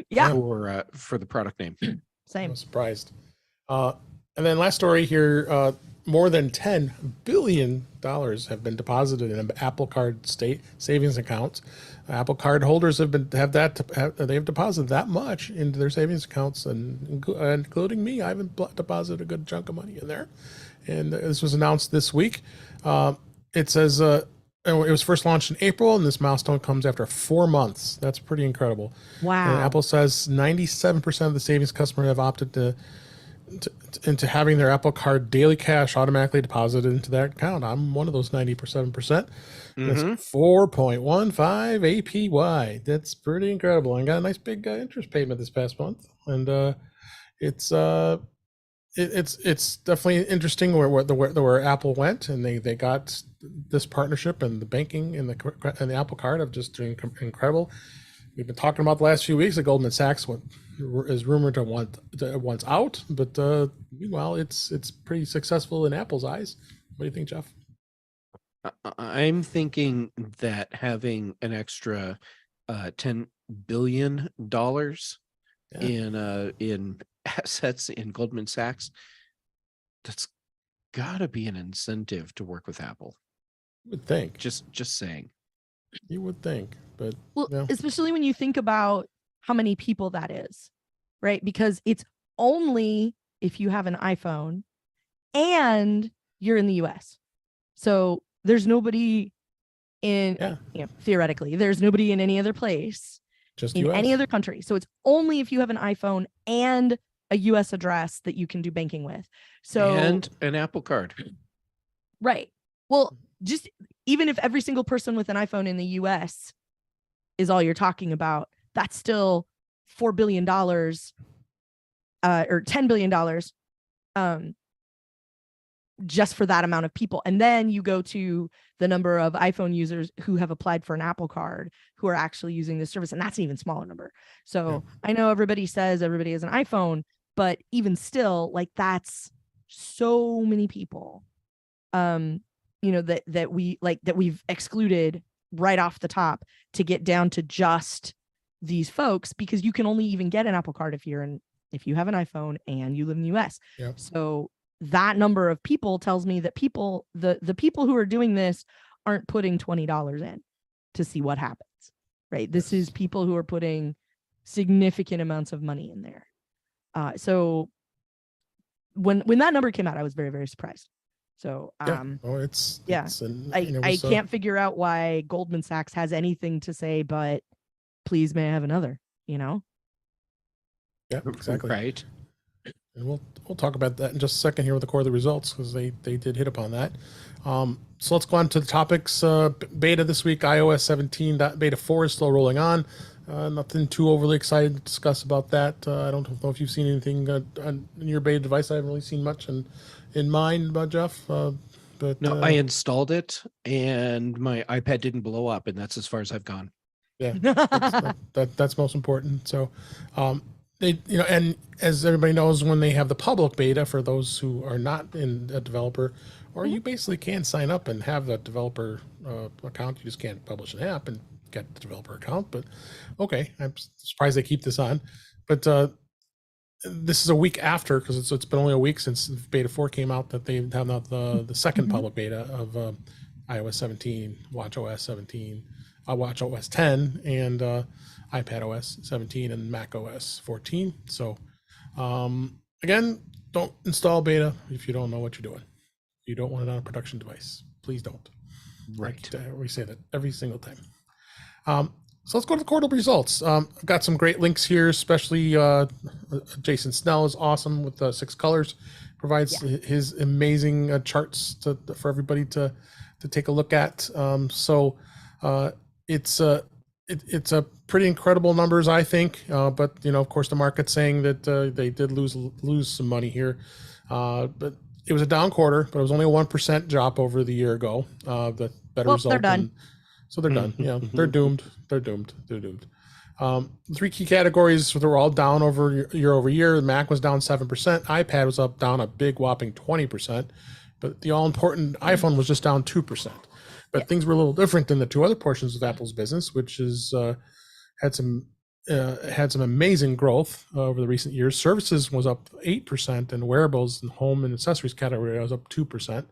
Yeah, for the product name. I same. was surprised. And then last story here: more than $10 billion have been deposited in Apple Card state savings accounts. Apple Card holders have deposited that much into their savings accounts, and including me. I've deposited a good chunk of money in there. And this was announced this week. It says it was first launched in April, and this milestone comes after 4 months. That's pretty incredible. And Wow. Apple says 97% of the savings customers have opted into having their Apple Card daily cash automatically deposited into that account. I'm one of those 97%. That's 4.15 APY. That's pretty incredible. I got a nice big interest payment this past month, and it's definitely interesting where Apple went, and they got this partnership, and the banking and the Apple Card have just doing incredible. We've been talking about the last few weeks that Goldman Sachs is rumored to want out, but meanwhile it's pretty successful in Apple's eyes. What do you think, Jeff? I'm thinking that having an extra $10 billion in assets in Goldman Sachs, that's gotta be an incentive to work with Apple. You would think. Just saying. You would think, but Well, yeah. especially when you think about how many people that is, right? Because it's only if you have an iPhone and you're in the US. So there's nobody in, theoretically, there's nobody in any other place, Just in US. any other country. So it's only if you have an iPhone and a US address that you can do banking with. So And an Apple Card. right. Well, just even if every single person with an iPhone in the US is all you're talking about, that's still $4 billion or $10 billion just for that amount of people. And then you go to the number of iPhone users who have applied for an Apple Card who are actually using this service. And that's an even smaller number. So I know everybody says everybody has an iPhone, but even still, like, that's so many people, that we've excluded right off the top to get down to just these folks, because you can only even get an Apple Card if you have an iPhone and you live in the US. Yep. So that number of people tells me that the people who are doing this aren't putting $20 in to see what happens, right? This is people who are putting significant amounts of money in there. So when that number came out, I was very, very surprised. So I can't figure out why Goldman Sachs has anything to say but please may I have another, Yeah, exactly. Right. And we'll talk about that in just a second here with the quarterly results, because they did hit upon that. So let's go on to the topics. Beta this week, iOS 17. Beta 4 is still rolling on. Nothing too overly excited to discuss about that. I don't know if you've seen anything on your beta device. I haven't really seen much in mine, Jeff. But No, I installed it and my iPad didn't blow up, and that's as far as I've gone. Yeah, that's most important. So, and as everybody knows, when they have the public beta, for those who are not in a developer, or you basically can sign up and have a developer account. You just can't publish an app and get the developer account. But okay, I'm surprised they keep this on. But this is a week after, because it's been only a week since beta 4 came out, that they have now the second public beta of iOS 17, watchOS 17, watchOS 10, and iPadOS 17 and macOS 14. So again, don't install beta if you don't know what you're doing. You don't want it on a production device. Please don't. Right. We say that every single time. So let's go to the quarterly results. I've got some great links here, especially Jason Snell is awesome with 6 colors. Provides his amazing charts for everybody to take a look at. So it's it's a pretty incredible numbers, I think. But of course, the market's saying that they did lose some money here. But it was a down quarter, but it was only a 1% drop over the year ago. The better Well, result. they're done. So they're done. Yeah, they're doomed. They're doomed. They're doomed. Three key categories, they were all down year over year. The Mac was down 7%. iPad was down a big whopping 20%. But the all important iPhone was just down 2%. But things were a little different than the two other portions of Apple's business, which is had some amazing growth over the recent years. Services was up 8%, and wearables and home and accessories category was up 2%.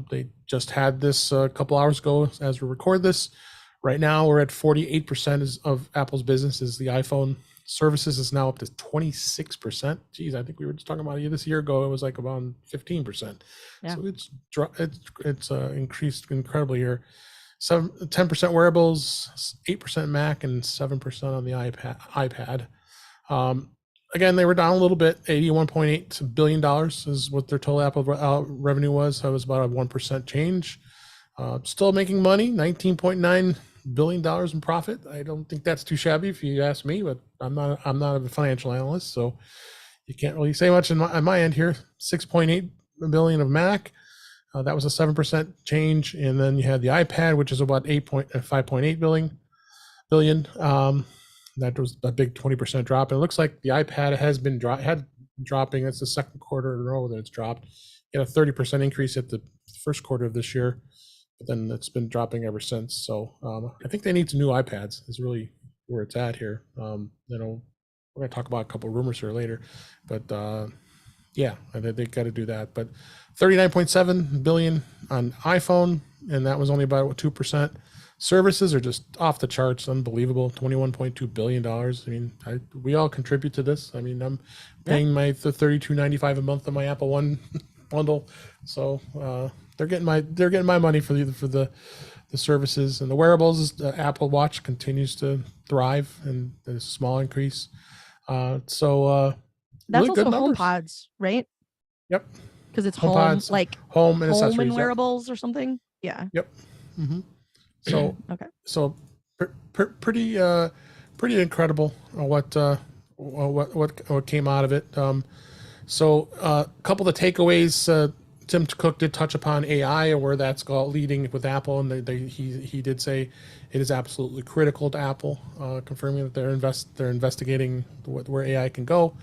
They just had this a couple hours ago as we record this. Right now, we're at 48% of Apple's business is the iPhone. Services is now up to 26%. Geez, I think we were just talking about it this year ago. It was like about 15%. Yeah. So it's increased incredibly here. 10% wearables, 8% Mac, and 7% on the iPad. Again, they were down a little bit. $81.8 billion is what their total Apple revenue was. That was about a 1% change. Still making money, $19.9 billion in profit. I don't think that's too shabby if you ask me, but I'm not a financial analyst, so you can't really say much on my end here. 6.8 billion of Mac. That was a 7% change. And then you had the iPad, which is about 5.8 billion. That was a big 20% drop. And it looks like the iPad has been dropping. It's the second quarter in a row that it's dropped. You had a 30% increase at the first quarter of this year, but then it's been dropping ever since. So I think they need some new iPads is really where it's at here. We're going to talk about a couple of rumors here later, but yeah, they got to do that. But 39.7 billion on iPhone, and that was only about 2%. Services are just off the charts, unbelievable. $21.2 billion. I mean, we all contribute to this. I mean, I'm paying the $32.95 a month on my Apple One bundle, so they're getting my money for the services and the wearables. The Apple Watch continues to thrive, and there's a small increase. That's really also good numbers. HomePods, right? Yep. Because it's HomePods, like home and home accessories, and wearables or something. Yeah. Yep. Mm-hmm. So okay. So pretty incredible what came out of it. So a couple of the takeaways. Tim Cook did touch upon AI and where that's leading with Apple, and he did say it is absolutely critical to Apple, confirming that they're investigating where AI can go.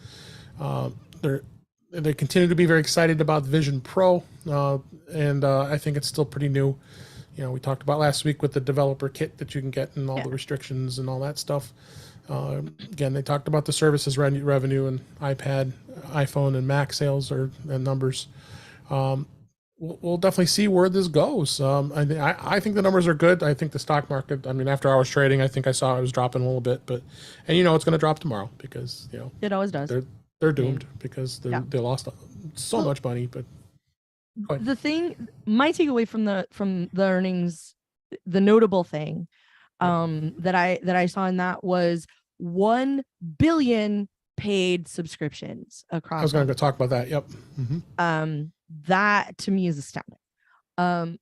They continue to be very excited about Vision Pro, and I think it's still pretty new. We talked about last week with the developer kit that you can get and all the restrictions and all that stuff. Again, they talked about the services revenue and iPad, iPhone, and Mac sales and numbers. We'll definitely see where this goes. I think the numbers are good. I think the stock market, after hours trading, I think I saw it was dropping a little bit, and it's going to drop tomorrow because, it always does. They're doomed because they lost so much money, but my takeaway from the earnings, the notable thing that I saw in that was 1 billion paid subscriptions across. I was going to talk about that. Yep. Mm-hmm. That to me is astounding.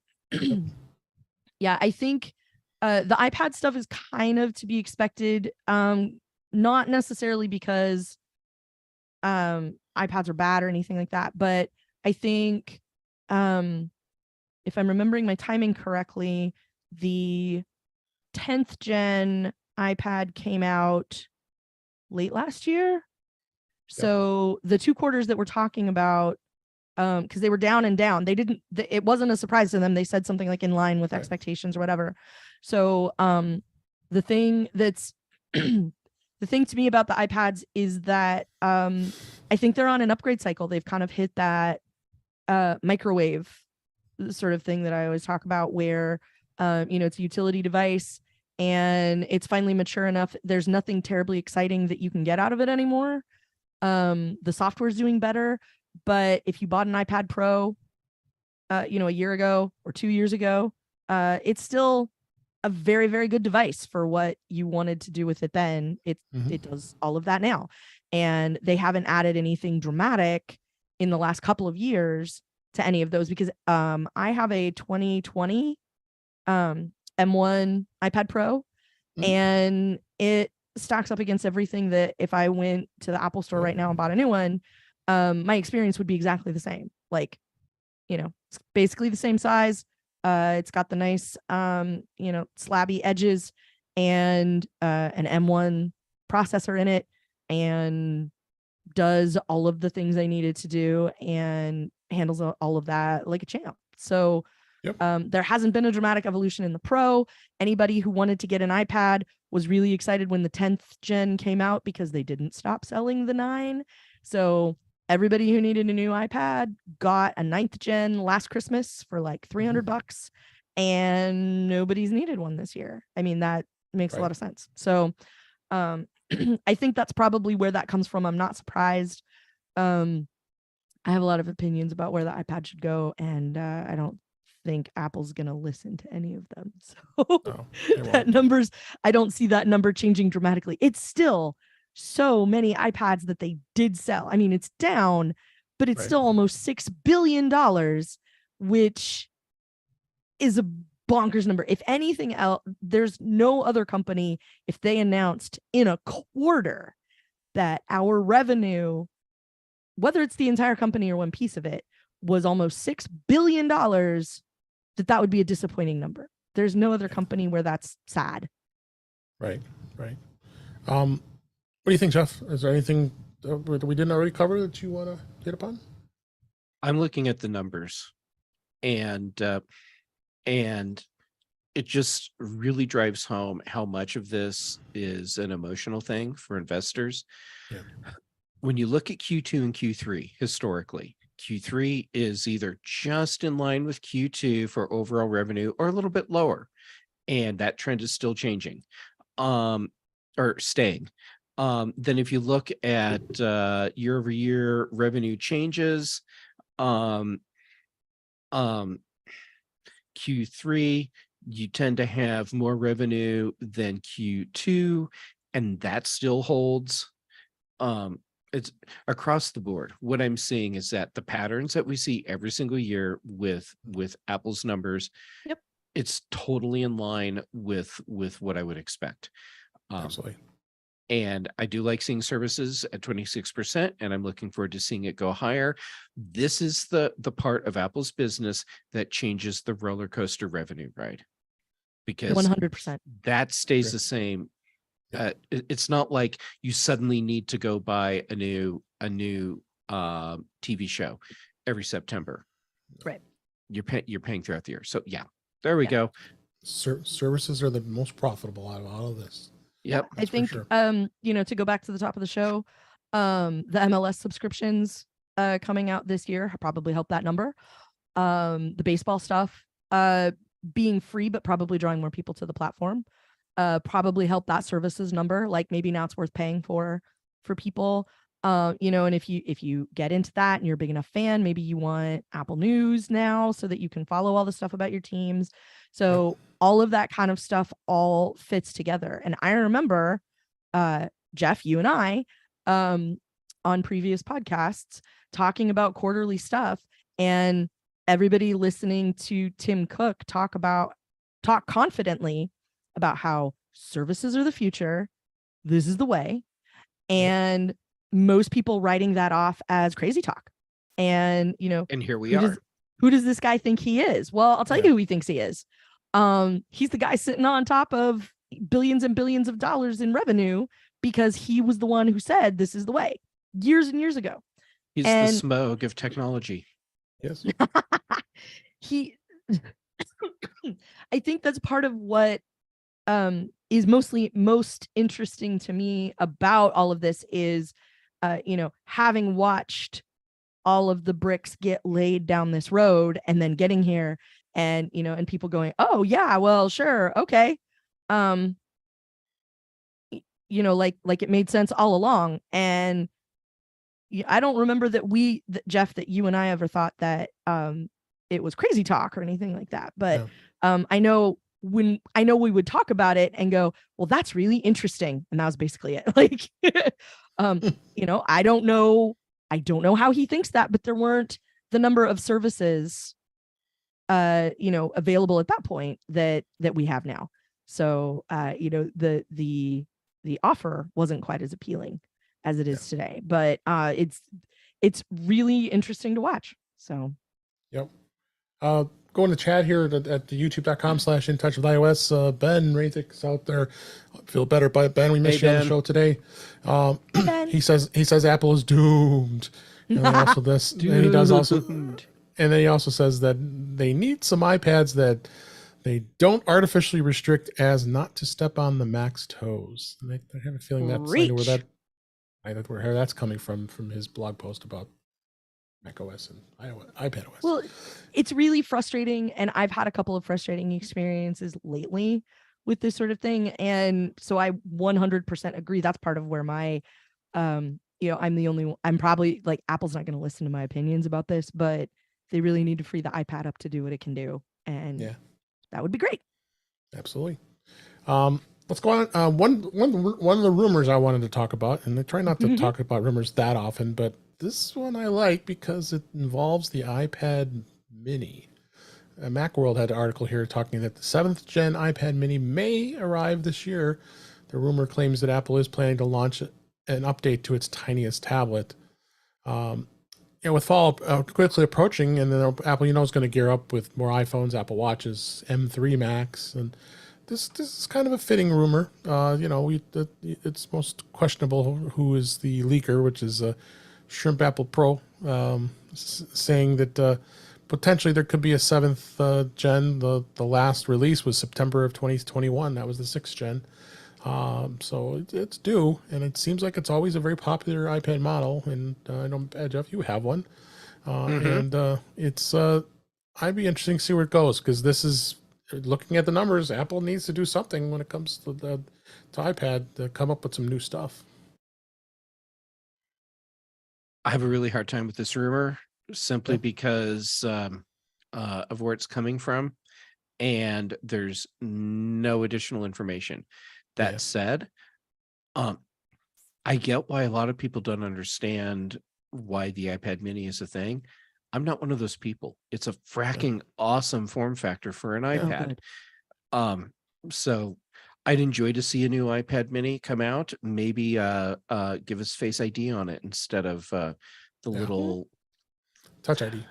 Yeah, I think the iPad stuff is kind of to be expected. Not necessarily because iPads are bad or anything like that, but I think if I'm remembering my timing correctly, the 10th gen iPad came out late last year. So the 2 quarters that we're talking about, because they were down and down, it wasn't a surprise to them. They said something like in line with expectations or whatever. So the thing that's the thing to me about the iPads is that I think they're on an upgrade cycle. They've kind of hit that microwave sort of thing that I always talk about, where it's a utility device and it's finally mature enough. There's nothing terribly exciting that you can get out of it anymore. The software is doing better, but if you bought an iPad Pro a year ago or 2 years ago, it's still a very, very good device for what you wanted to do with it then. It does all of that now, and they haven't added anything dramatic in the last couple of years to any of those, because I have a 2020 M1 iPad Pro, and it stacks up against everything that if I went to the Apple store right now and bought a new one, my experience would be exactly the same. Like, it's basically the same size. It's got the nice, slabby edges and an M1 processor in it, and does all of the things I needed to do and handles all of that like a champ. So there hasn't been a dramatic evolution in the Pro. Anybody who wanted to get an iPad was really excited when the 10th gen came out because they didn't stop selling the 9. So everybody who needed a new iPad got a 9th gen last Christmas for like $300, and nobody's needed one this year. I mean, that makes a lot of sense. So I think that's probably where that comes from. I'm not surprised. I have a lot of opinions about where the iPad should go, and I don't think Apple's gonna listen to any of them. So I don't see that number changing dramatically. It's still so many iPads that they did sell. I mean, it's down, but it's still almost $6 billion, which is a bonkers number. If anything else, there's no other company, if they announced in a quarter that our revenue, whether it's the entire company or one piece of it, was almost $6 billion, that would be a disappointing number. There's no other company where that's sad. Right. What do you think, Jeff? Is there anything that we didn't already cover that you want to hit upon? I'm looking at the numbers, and it just really drives home how much of this is an emotional thing for investors. Yeah. When you look at Q2 and Q3 historically, Q3 is either just in line with Q2 for overall revenue or a little bit lower. And that trend is still changing, or staying. Then if you look at year over year revenue changes, Q3, you tend to have more revenue than Q2, and that still holds. It's across the board. What I'm seeing is that the patterns that we see every single year with Apple's numbers, it's totally in line with what I would expect. Absolutely. And I do like seeing services at 26%, and I'm looking forward to seeing it go higher. This is the part of Apple's business that changes the roller coaster revenue ride, because 100% that stays the same. It's not like you suddenly need to go buy a new TV show every September. Right. You're paying throughout the year. So there we go. Services are the most profitable out of all of this. Yep. I think, to go back to the top of the show, the MLS subscriptions coming out this year probably helped that number. The baseball stuff being free, but probably drawing more people to the platform, probably helped that services number. Like maybe now it's worth paying for people. And if you get into that and you're a big enough fan, maybe you want Apple News now so that you can follow all the stuff about your teams. So all of that kind of stuff all fits together. And I remember, Jeff, you and I, on previous podcasts talking about quarterly stuff, and everybody listening to Tim Cook talk confidently about how services are the future. This is the way. And most people writing that off as crazy talk. And, and here we are. Who does this guy think he is? Well, I'll tell you who he thinks he is. He's the guy sitting on top of billions and billions of dollars in revenue because he was the one who said this is the way years and years ago. He's the Smoke of technology. Yes. I think that's part of what is most interesting to me about all of this is, having watched all of the bricks get laid down this road and then getting here and, and people going, oh yeah, well, sure. Okay. Like it made sense all along. And I don't remember that Jeff, that you and I ever thought that, it was crazy talk or anything like that. But, I know we would talk about it and go, well, that's really interesting. And that was basically it. Like, I don't know how he thinks that, but there weren't the number of services, available at that point that we have now. So the offer wasn't quite as appealing as it is today, but it's really interesting to watch. So Yep. Go in the chat here at the youtube.com/intouchwithios. Ben Rathik's out there. Feel better, but Ben, we missed Hey, you on the Ben. show today. Ben. He says Apple is doomed. And then also this, and he does also, and then he also says that they need some iPads that they don't artificially restrict as not to step on the Mac's toes. And I have a feeling that's where that's coming from his blog post about Mac OS and iPad OS. Well, it's really frustrating, and I've had a couple of frustrating experiences lately with this sort of thing, and so I 100% agree. That's part of where my I'm probably like, Apple's not going to listen to my opinions about this, but they really need to free the iPad up to do what it can do, and that would be great. Absolutely. Let's go on. One of the rumors I wanted to talk about, and I try not to talk about rumors that often, but this one I like because it involves the iPad Mini. Macworld had an article here talking that the 7th gen iPad Mini may arrive this year. The rumor claims that Apple is planning to launch an update to its tiniest tablet. With fall quickly approaching, and then Apple, is going to gear up with more iPhones, Apple Watches, M3 Max, and this is kind of a fitting rumor. It's most questionable who is the leaker, which is Shrimp Apple Pro, saying that potentially there could be a 7th gen. The last release was September of 2021. That was the 6th gen. So it's due, and it seems like it's always a very popular iPad model. And I know, Jeff, you have one, and it's I'd be interesting to see where it goes, because this is, looking at the numbers, Apple needs to do something when it comes to iPad to come up with some new stuff. I have a really hard time with this rumor simply because of where it's coming from, and there's no additional information. That said, I get why a lot of people don't understand why the iPad Mini is a thing. I'm not one of those people. It's a fracking awesome form factor for an iPad. So I'd enjoy to see a new iPad Mini come out. Maybe give us Face ID on it instead of the little Touch ID.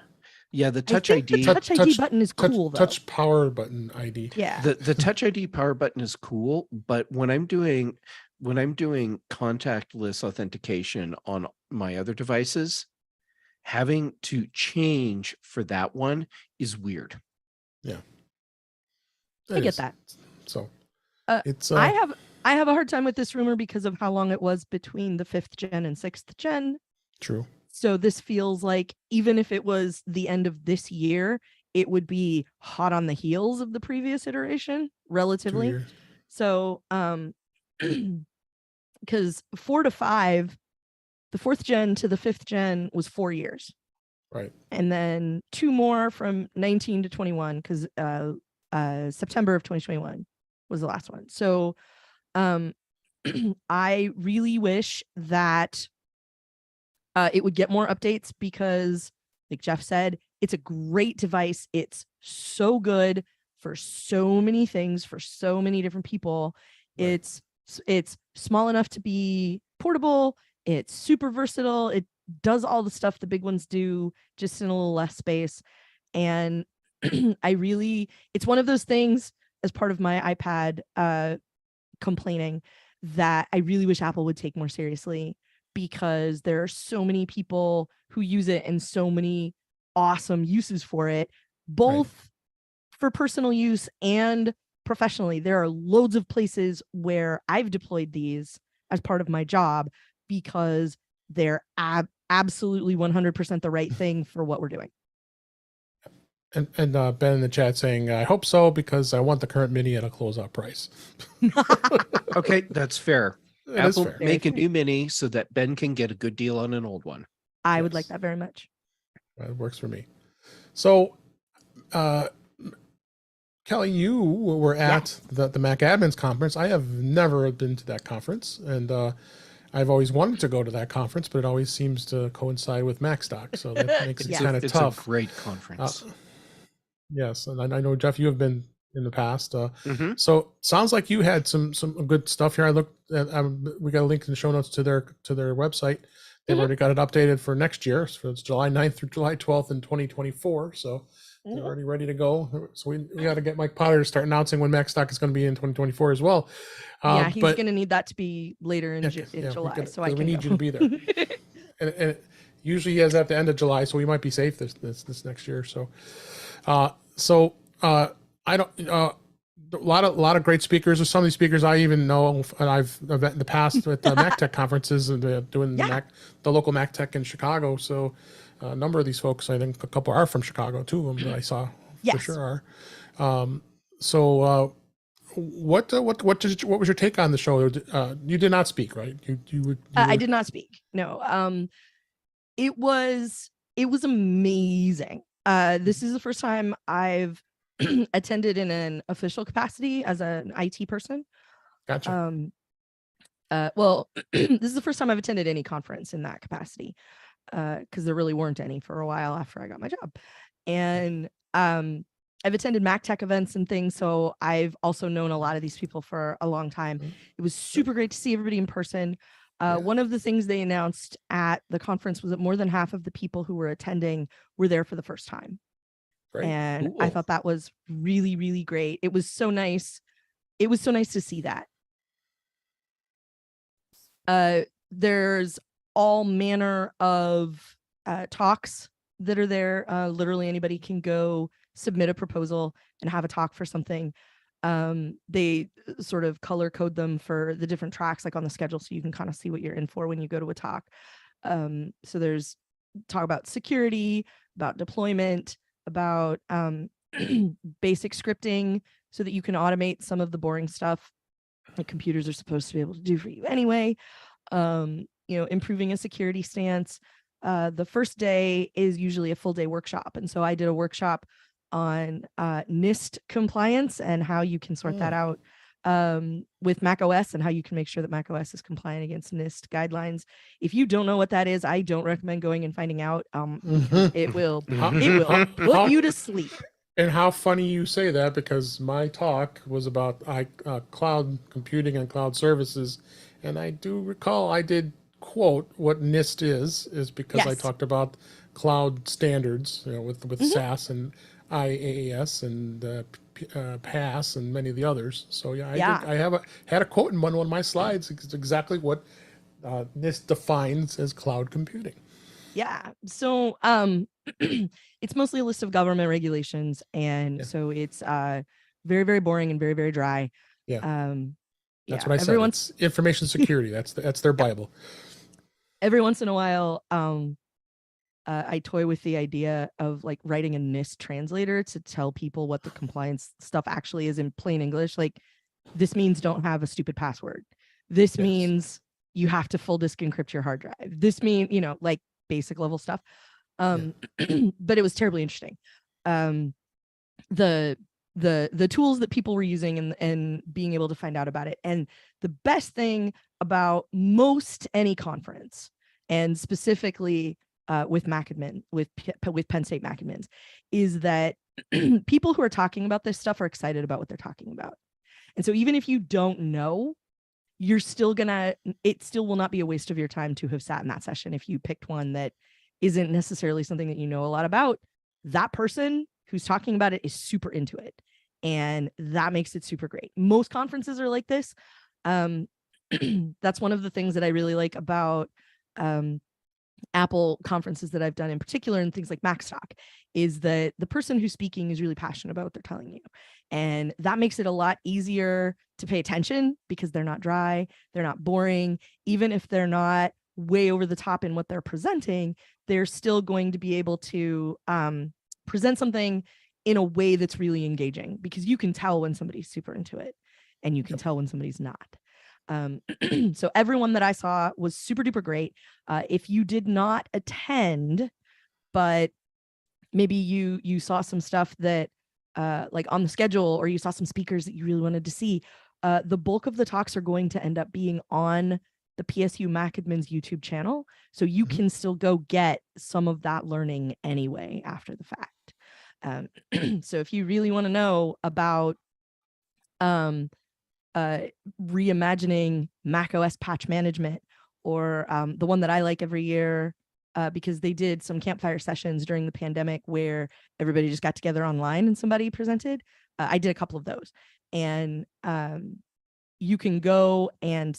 Yeah, the Touch ID. The Touch ID button is cool, though. Touch power button ID. Yeah. The Touch ID power button is cool, but when I'm doing contactless authentication on my other devices, having to change for that one is weird. Yeah. I get that. So it's I have a hard time with this rumor because of how long it was between the 5th gen and 6th gen. True. So this feels like, even if it was the end of this year, it would be hot on the heels of the previous iteration, relatively. So, because 4 to 5, the 4th gen to the 5th gen was 4 years. Right. And then 2 more from 19 to 21, because September of 2021 was the last one. So I really wish that it would get more updates, because, like Jeff said, it's a great device. It's so good for so many things, for so many different people. Right. It's small enough to be portable. It's super versatile. It does all the stuff the big ones do, just in a little less space. And it's one of those things, as part of my iPad complaining, that I really wish Apple would take more seriously, because there are so many people who use it and so many awesome uses for it, both for personal use and professionally. There are loads of places where I've deployed these as part of my job, because they're absolutely 100% the right thing for what we're doing. And Ben in the chat saying, I hope so, because I want the current Mini at a closeout price. Okay, that's fair. Apple fair. Make a new Mini so that Ben can get a good deal on an old one. I would like that very much. It works for me. So, Kelly, you were at the Mac Admins Conference. I have never been to that conference, and I've always wanted to go to that conference, but it always seems to coincide with MacStock, so that makes it kind of tough. It's a great conference. Yes, and I know, Jeff, you have been in the past. Mhm. So sounds like you had some good stuff here. I looked at, we got a link in the show notes to their website. They've already got it updated for next year. So it's July 9th through July 12th in 2024. So they're already ready to go. So we got to get Mike Potter to start announcing when MacStock is going to be in 2024 as well. Yeah, he's but going to need that to be later in, yeah, July, so I can we need go. you to be there. and usually he has at the end of July, so we might be safe this next year. So, I don't. A lot of great speakers. Some of these speakers I even know, and I've met in the past at MacTech conferences and doing the local MacTech in Chicago. So a number of these folks, I think a couple are from Chicago too. That I saw for sure are. What was your take on the show? You did not speak, right? I did not speak. No. It was amazing. This is the first time I've attended in an official capacity as an IT person. Gotcha. Well, this is the first time I've attended any conference in that capacity, because there really weren't any for a while after I got my job. And I've attended MacTech events and things, so I've also known a lot of these people for a long time. It was super great to see everybody in person. One of the things they announced at the conference was that more than half of the people who were attending were there for the first time. Great. And I thought that was really, really great. It was so nice. It was so nice to see that. There's all manner of talks that are there. Literally anybody can go submit a proposal and have a talk for something. They sort of color code them for the different tracks, like on the schedule, so you can kind of see what you're in for when you go to a talk. So there's talk about security, about deployment, about basic scripting, so that you can automate some of the boring stuff that computers are supposed to be able to do for you anyway. Improving a security stance. The first day is usually a full day workshop, and so I did a workshop on NIST compliance and how you can sort that out with Mac OS, and how you can make sure that Mac OS is compliant against NIST guidelines. If you don't know what that is, I don't recommend going and finding out. Because it will put you to sleep. And how funny you say that, because my talk was about cloud computing and cloud services, and I do recall I did quote what NIST is because I talked about cloud standards, with SaaS and IaaS and PaaS and many of the others. So I had a quote in one of my slides. It's exactly what NIST defines as cloud computing. Yeah. So it's mostly a list of government regulations, and so it's very, very boring and very, very dry. That's what I said. It's information security. That's their Bible. Every once in a while, I toy with the idea of like writing a NIST translator to tell people what the compliance stuff actually is in plain English. Like, this means don't have a stupid password. This means you have to full disk encrypt your hard drive. This means, like basic level stuff. But it was terribly interesting. The tools that people were using and being able to find out about it. And the best thing about most any conference, and specifically with MacAdmin, with Penn State MacAdmins, is that people who are talking about this stuff are excited about what they're talking about. And so even if you don't know, you're still it still will not be a waste of your time to have sat in that session. If you picked one that isn't necessarily something that you know a lot about, that person who's talking about it is super into it. And that makes it super great. Most conferences are like this. That's one of the things that I really like about Apple conferences that I've done in particular, and things like MacStock, is that the person who's speaking is really passionate about what they're telling you. And that makes it a lot easier to pay attention, because they're not dry, they're not boring. Even if they're not way over the top in what they're presenting, they're still going to be able to present something in a way that's really engaging, because you can tell when somebody's super into it, and you can tell when somebody's not. So everyone that I saw was super duper great. If you did not attend, but maybe you saw some stuff that like on the schedule, or you saw some speakers that you really wanted to see, the bulk of the talks are going to end up being on the PSU MacAdmins YouTube channel. So you can still go get some of that learning anyway after the fact. So if you really want to know about reimagining macOS patch management, or the one that I like every year, because they did some campfire sessions during the pandemic where everybody just got together online and somebody presented. I did a couple of those, and you can go and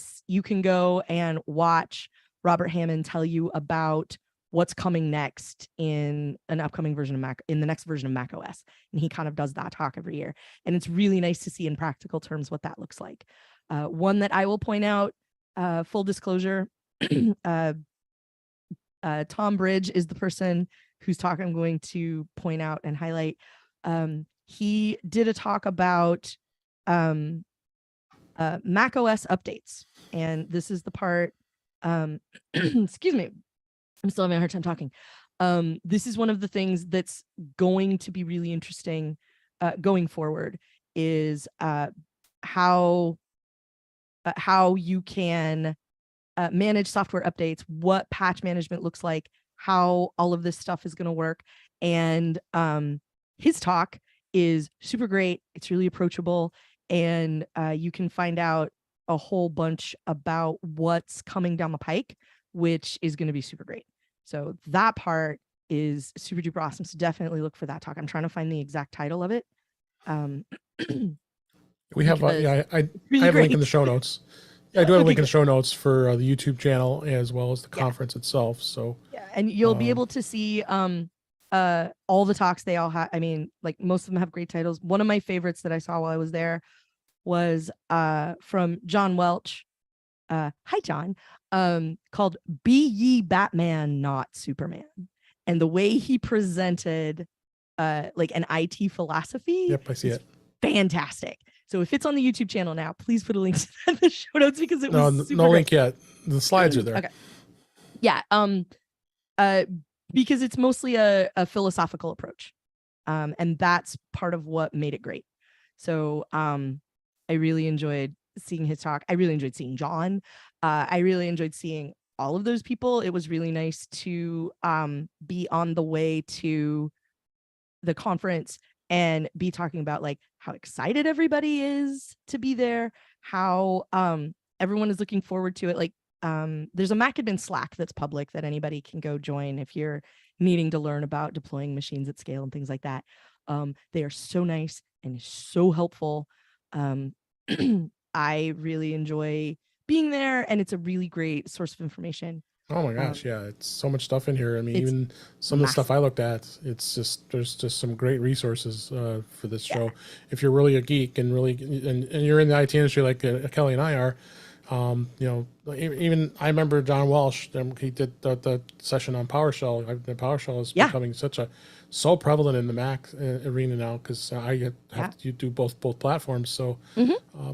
watch Robert Hammond tell you about what's coming next in an upcoming version of in the next version of Mac OS. And he kind of does that talk every year. And it's really nice to see in practical terms what that looks like. One that I will point out, full disclosure, Tom Bridge is the person whose talk I'm going to point out and highlight. He did a talk about Mac OS updates. And this is the part, excuse me, I'm still having a hard time talking. This is one of the things that's going to be really interesting going forward, is how you can manage software updates, what patch management looks like, how all of this stuff is going to work. And his talk is super great. It's really approachable, and you can find out a whole bunch about what's coming down the pike, which is going to be super great. So that part is super duper awesome. So definitely look for that talk. I'm trying to find the exact title of it. We have, I really have a link in great. the show notes. Yeah, I do have a Okay, link in the good. show notes for the YouTube channel as well as the Yeah. conference itself. So Yeah, and you'll be able to see all the talks they all have. I mean, like, most of them have great titles. One of my favorites that I saw while I was there was from John Welch. Hi John. Called "Be Ye Batman, Not Superman," and the way he presented like an IT philosophy. yep, I see it. Fantastic. So if it's on the YouTube channel now, please put a link to that in the show notes, because it No, was super no great. link yet. The slides are there. Okay. Yeah. Because it's mostly a philosophical approach, and that's part of what made it great. So I really enjoyed seeing his talk. I really enjoyed seeing John. I really enjoyed seeing all of those people. It was really nice to be on the way to the conference and be talking about like how excited everybody is to be there, how everyone is looking forward to it. Like there's a Macadmin Slack that's public that anybody can go join if you're needing to learn about deploying machines at scale and things like that. They are so nice and so helpful. I really enjoy being there, and it's a really great source of information. Oh my gosh, yeah, it's so much stuff in here. I mean, It's even some of the stuff massive. I looked at, it's just, there's just some great resources for this Yeah. show. If you're really a geek and really, and you're in the IT industry like Kelly and I are, you know, even I remember John Walsh, he did the session on PowerShell. The PowerShell is Yeah. becoming so prevalent in the Mac arena now, because I have to do both platforms. So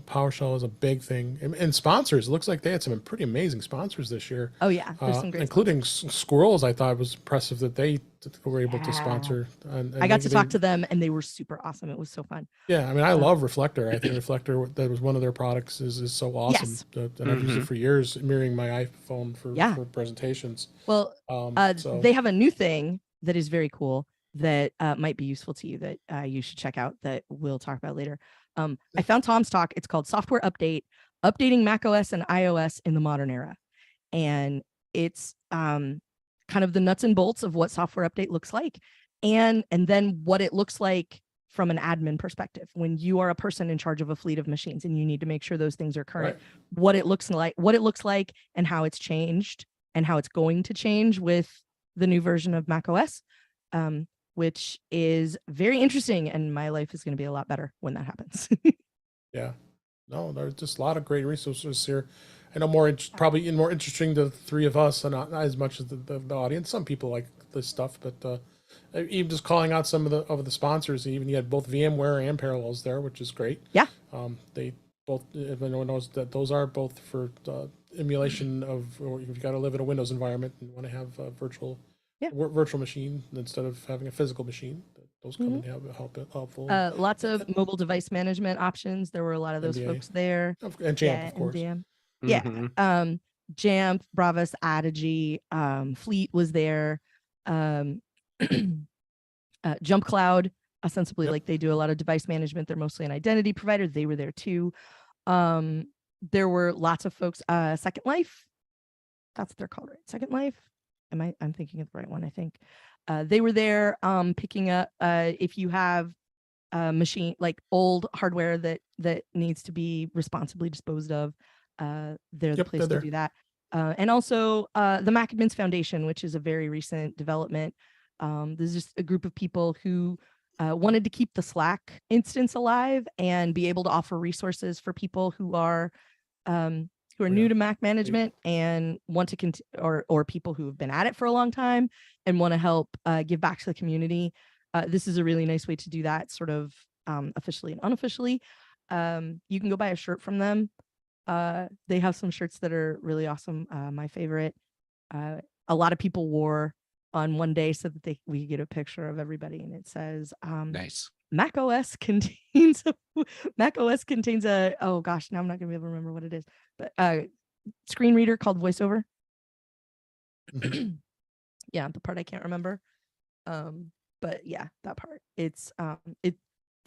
PowerShell is a big thing. And sponsors, it looks like they had some pretty amazing sponsors this year. Oh yeah, there's some great including sponsors. Squirrels. I thought it was impressive that they were able to sponsor. And I got to talk to them, and they were super awesome. It was so fun. Yeah, I mean, I love Reflector. I think Reflector, that was one of their products, is so awesome. Yes. And I've used it for years, mirroring my iPhone for presentations. Well, So they have a new thing that is very cool that might be useful to you, that you should check out, that we'll talk about later. I found Tom's talk. It's called Software Update, Updating macOS and iOS in the Modern Era. And it's kind of the nuts and bolts of what software update looks like, and then what it looks like from an admin perspective when you are a person in charge of a fleet of machines and you need to make sure those things are current. Right. What it looks like and how it's changed and how it's going to change with the new version of macOS, which is very interesting, and my life is going to be a lot better when that happens. yeah, no, there's just a lot of great resources here. I know probably more interesting to the three of us, and not as much as the audience. Some people like this stuff, but even just calling out some of the sponsors. Even you had both VMware and Parallels there, which is great. Yeah. They both, everyone knows that those are both for emulation of, or you've got to live in a Windows environment and want to have a virtual machine instead of having a physical machine. Those come in helpful. Lots of mobile device management options. There were a lot of those folks there. And Jamf, of course. MDM. Yeah. Jamf, Bravos, Adigy, Fleet was there. Jump Cloud ostensibly Yep. like they do a lot of device management. They're mostly an identity provider. They were there too. There were lots of folks, Second Life, that's what they're called, right? Second Life. I'm thinking of the right one, I think. They were there picking up if you have machine, like old hardware that needs to be responsibly disposed of. They're the Yep, place they're to there. do that. And also the Mac Admins Foundation, which is a very recent development. There's just a group of people who wanted to keep the Slack instance alive and be able to offer resources for people who are new to Mac management and want to or people who have been at it for a long time and want to help give back to the community. This is a really nice way to do that, sort of officially and unofficially. You can go buy a shirt from them. They have some shirts that are really awesome. My favorite, a lot of people wore on one day so that we get a picture of everybody, and it says, Nice. Mac OS contains a, oh gosh, now I'm not gonna be able to remember what it is, but screen reader called VoiceOver. Mhm. Yeah, the part I can't remember. But yeah, that part. It's the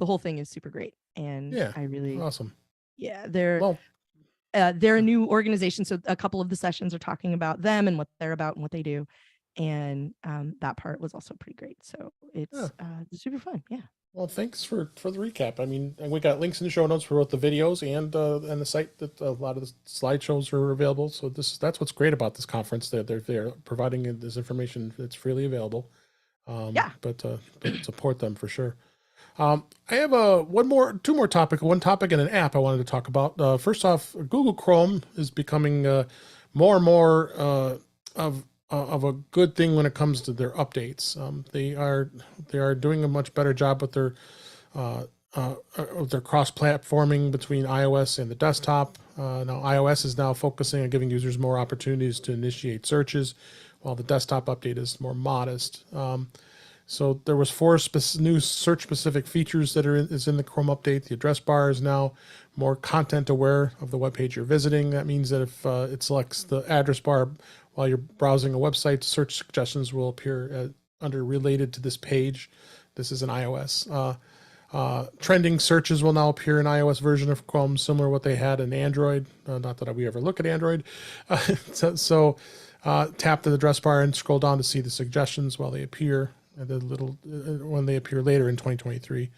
whole thing is super great, and Yeah, I really, awesome. yeah, Well, they're a new organization, so a couple of the sessions are talking about them and what they're about and what they do, and that part was also pretty great. So it's super fun. Yeah. well, thanks for the recap. I mean, and we got links in the show notes for both the videos and the site that a lot of the slideshows are available. So that's what's great about this conference, that they're providing this information that's freely available. Yeah. But support them for sure. I have two more topic, one topic and an app I wanted to talk about. First off, Google Chrome is becoming more and more of a good thing when it comes to their updates. They are doing a much better job with their cross-platforming between iOS and the desktop. Now iOS is now focusing on giving users more opportunities to initiate searches, while the desktop update is more modest. So there was 4 new search-specific features that is in the Chrome update. The address bar is now more content-aware of the web page you're visiting. That means that if it selects the address bar while you're browsing a website, search suggestions will appear under related to this page. This is in iOS. Trending searches will now appear in iOS version of Chrome, similar to what they had in Android. Not that we ever look at Android. So tap the address bar and scroll down to see the suggestions while they appear. When they appear later in 2023.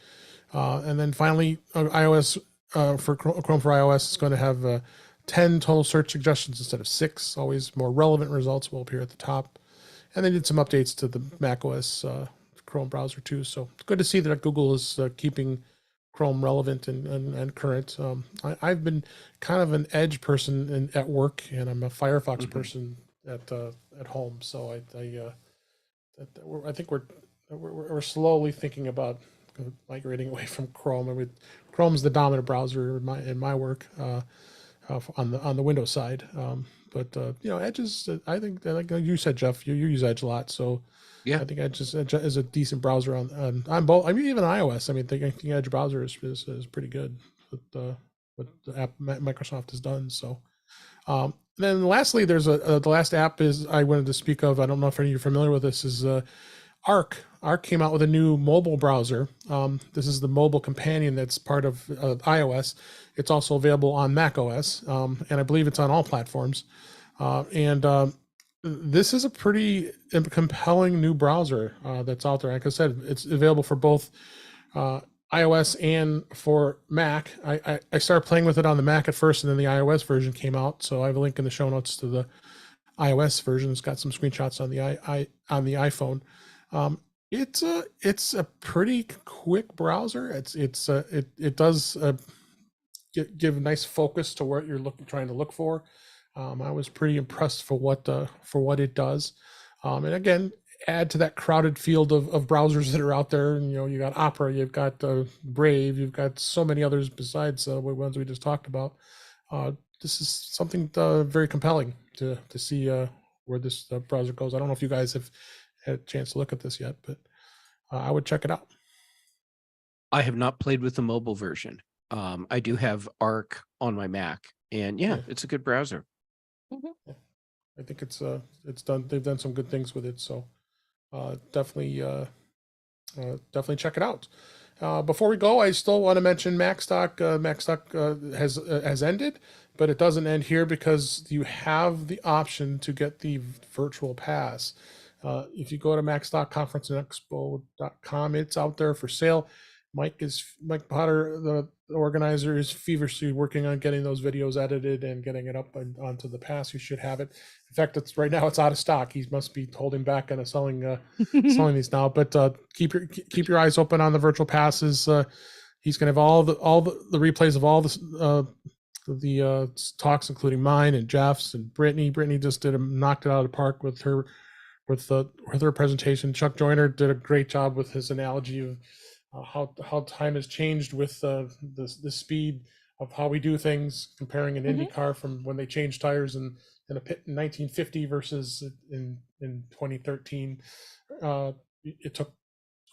And then finally, iOS for Chrome for iOS is going to have 10 total search suggestions instead of 6. Always more relevant results will appear at the top. And they did some updates to the macOS Chrome browser too. So it's good to see that Google is keeping Chrome relevant and current. I've been kind of an Edge person at work, and I'm a Firefox person at home. So I think we're slowly thinking about migrating away from Chrome. I mean, Chrome's the dominant browser in my work on the Windows side. But Edge is, I think, like you said, Jeff, you use Edge a lot, so Yeah. I think Edge is a decent browser on both. I mean, even iOS. I mean, I think Edge browser is pretty good with what the app Microsoft has done. So. Then lastly, there's the last app is I wanted to speak of. I don't know if any of you are familiar with this. Is Arc. Arc came out with a new mobile browser. This is the mobile companion that's part of iOS. It's also available on macOS, and I believe it's on all platforms. This is a pretty compelling new browser that's out there. Like I said, it's available for both iOS and for Mac. I started playing with it on the Mac at first, and then the iOS version came out. So I have a link in the show notes to the iOS version. It's got some screenshots on the iPhone. It's a pretty quick browser. It does give nice focus to what you're trying to look for. I was pretty impressed for what it does. And again, add to that crowded field of browsers that are out there. And, you got Opera, you've got Brave, you've got so many others besides the ones we just talked about. This is something very compelling to see where this browser goes. I don't know if you guys have had a chance to look at this yet, but I would check it out. I have not played with the mobile version. I do have Arc on my Mac, and yeah, it's a good browser. Yeah. I think it's done. They've done some good things with it. So definitely definitely check it out. Before we go, I still want to mention MacStock. MacStock has ended, but it doesn't end here because you have the option to get the virtual pass. If you go to MacStockConferenceandExpo.com, it's out there for sale. Mike Potter, the organizer, is feverishly working on getting those videos edited and getting it up onto the pass. You should have it. In fact, right now it's out of stock. He must be holding back on selling these now. But keep your eyes open on the virtual passes. He's going to have all the replays of all the talks, including mine and Jeff's and Brittany. Brittany just knocked it out of the park with her presentation. Chuck Joyner did a great job with his analogy of how time has changed with the speed of how we do things, comparing an Indy car from when they changed tires in a pit in 1950 versus in 2013. It took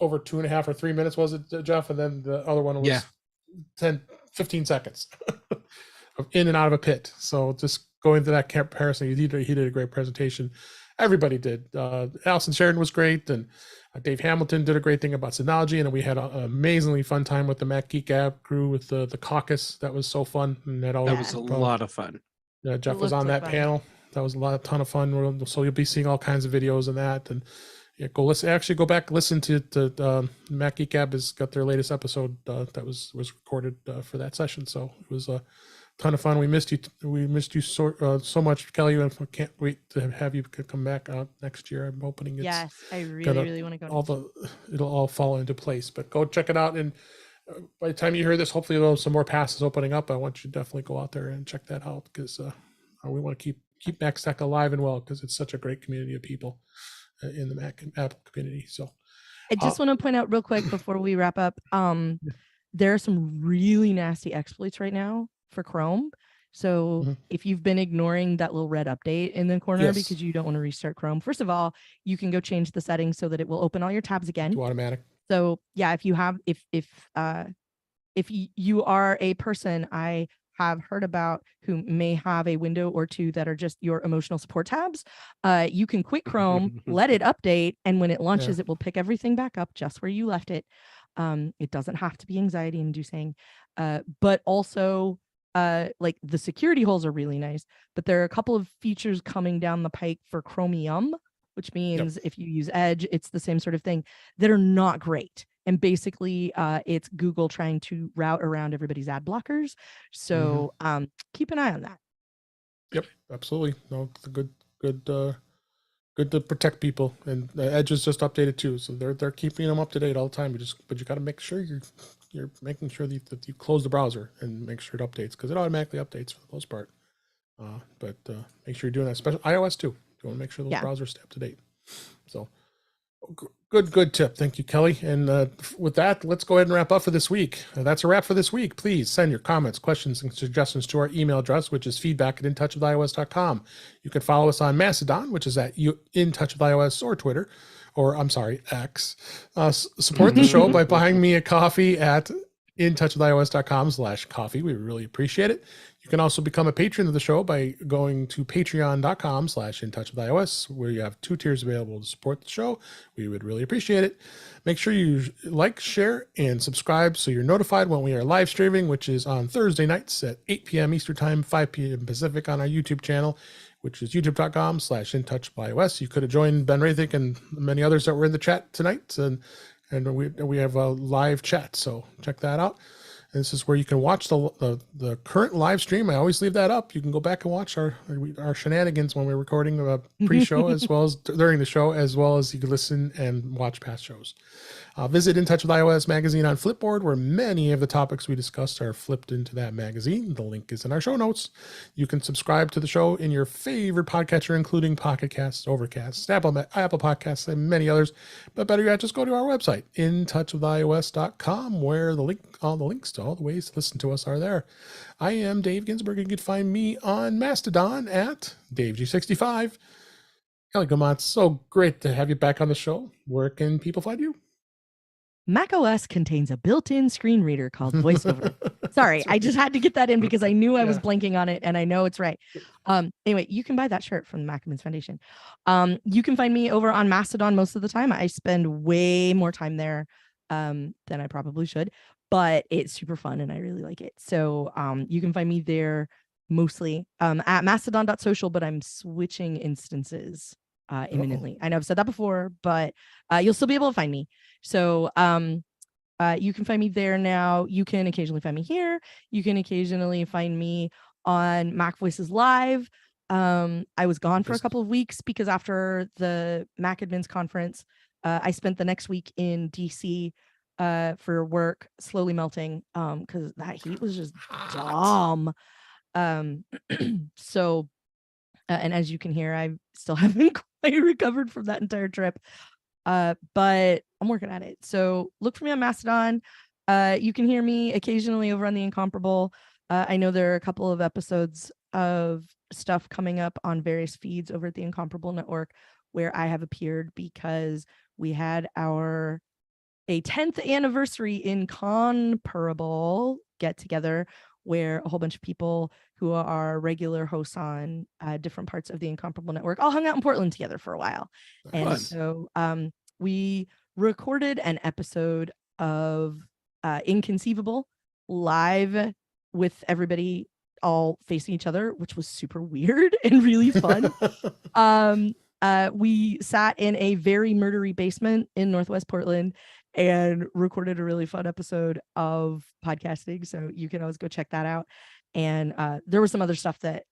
over 2.5 or 3 minutes, was it, Jeff? And then the other one was 10-15 seconds in and out of a pit. So just going to that comparison, he did a great presentation. Everybody did. Allison Sheridan was great, and Dave Hamilton did a great thing about Synology, and we had an amazingly fun time with the Mac Geek App crew with the caucus. That was so fun, and that was a lot of fun. Jeff was on that panel. That was a ton of fun. So you'll be seeing all kinds of videos and that, and go listen. Actually, go back listen to Mac Geek App has got their latest episode that was recorded for that session. So it was a ton of fun. We missed you so much, Kelly, and I can't wait to have you come back out next year. I'm hoping it's I really want to go. It'll all fall into place. But go check it out, and by the time you hear this, hopefully there'll some more passes opening up. I want you to definitely go out there and check that out, because we want to keep MacStack alive and well, because it's such a great community of people in the Mac and Apple community. So I just want to point out real quick before we wrap up, there are some really nasty exploits right now for Chrome. So if you've been ignoring that little red update in the corner because you don't want to restart Chrome, first of all, you can go change the settings so that it will open all your tabs again. Do automatic. So yeah, if you are a person I have heard about who may have a window or two that are just your emotional support tabs, you can quit Chrome, let it update, and when it launches, it will pick everything back up just where you left it. It doesn't have to be anxiety inducing, but also like the security holes are really nice, but there are a couple of features coming down the pike for Chromium, which means if you use Edge, it's the same sort of thing, that are not great. And basically it's Google trying to route around everybody's ad blockers. So keep an eye on that. Yep, absolutely. No, good to protect people. And Edge is just updated too, so they're keeping them up to date all the time. But you got to make sure you're making sure that you close the browser and make sure it updates, because it automatically updates for the most part. But make sure you're doing that, especially iOS too. You want to make sure those browsers stay up to date. So good tip. Thank you, Kelly. And with that, let's go ahead and wrap up for this week. That's a wrap for this week. Please send your comments, questions, and suggestions to our email address, which is feedback@intouchwithios.com. You can follow us on Mastodon, which is at intouchwithios, or Twitter, or I'm sorry, X. Support the show by buying me a coffee at intouchwithios.com/coffee. We really appreciate it. You can also become a patron of the show by going to patreon.com/intouchwithios, where you have 2 tiers available to support the show. We would really appreciate it. Make sure you like, share, and subscribe so you're notified when we are live streaming, which is on Thursday nights at 8 p.m. Eastern Time, 5 p.m. Pacific, on our YouTube channel, which is youtube.com/intouchwithios. You could have joined Ben Rathick and many others that were in the chat tonight, and we have a live chat, so check that out. This is where you can watch the current live stream. I always leave that up. You can go back and watch our shenanigans when we're recording a pre-show as well as during the show, as well as you can listen and watch past shows. Visit In Touch with iOS magazine on Flipboard, where many of the topics we discussed are flipped into that magazine. The link is in our show notes. You can subscribe to the show in your favorite podcatcher, including Pocket Casts, Overcast, Apple Podcasts, and many others. But better yet, just go to our website, intouchwithios.com, where all the links to all the ways to listen to us are there. I am Dave Ginsburg, and you can find me on Mastodon at DaveG65. Kelly Gomont, so great to have you back on the show. Where can people find you? macOS contains a built-in screen reader called VoiceOver. Sorry, That's I just had to get that in because I knew I was Yeah. blanking on it, and I know it's right. Anyway, you can buy that shirt from the Maccabees Foundation. You can find me over on Mastodon most of the time. I spend way more time there than I probably should, but it's super fun and I really like it. So you can find me there mostly at mastodon.social, but I'm switching instances imminently. I know I've said that before, but you'll still be able to find me. So you can find me there now. You can occasionally find me here. You can occasionally find me on Mac Voices Live. I was gone for a couple of weeks because after the Mac Admins conference, I spent the next week in DC for work, slowly melting because that heat was just dumb. So, and as you can hear, I still haven't quite recovered from that entire trip. But I'm working at it. So look for me on Mastodon. You can hear me occasionally over on the Incomparable. I know there are a couple of episodes of stuff coming up on various feeds over at the Incomparable Network where I have appeared because we had a 10th anniversary Incomparable get together where a whole bunch of people who are regular hosts on different parts of the Incomparable Network all hung out in Portland together for a while. And Fun. so we recorded an episode of Inconceivable live with everybody all facing each other, which was super weird and really fun. We sat in a very murdery basement in Northwest Portland and recorded a really fun episode of podcasting. So you can always go check that out. And there was some other stuff that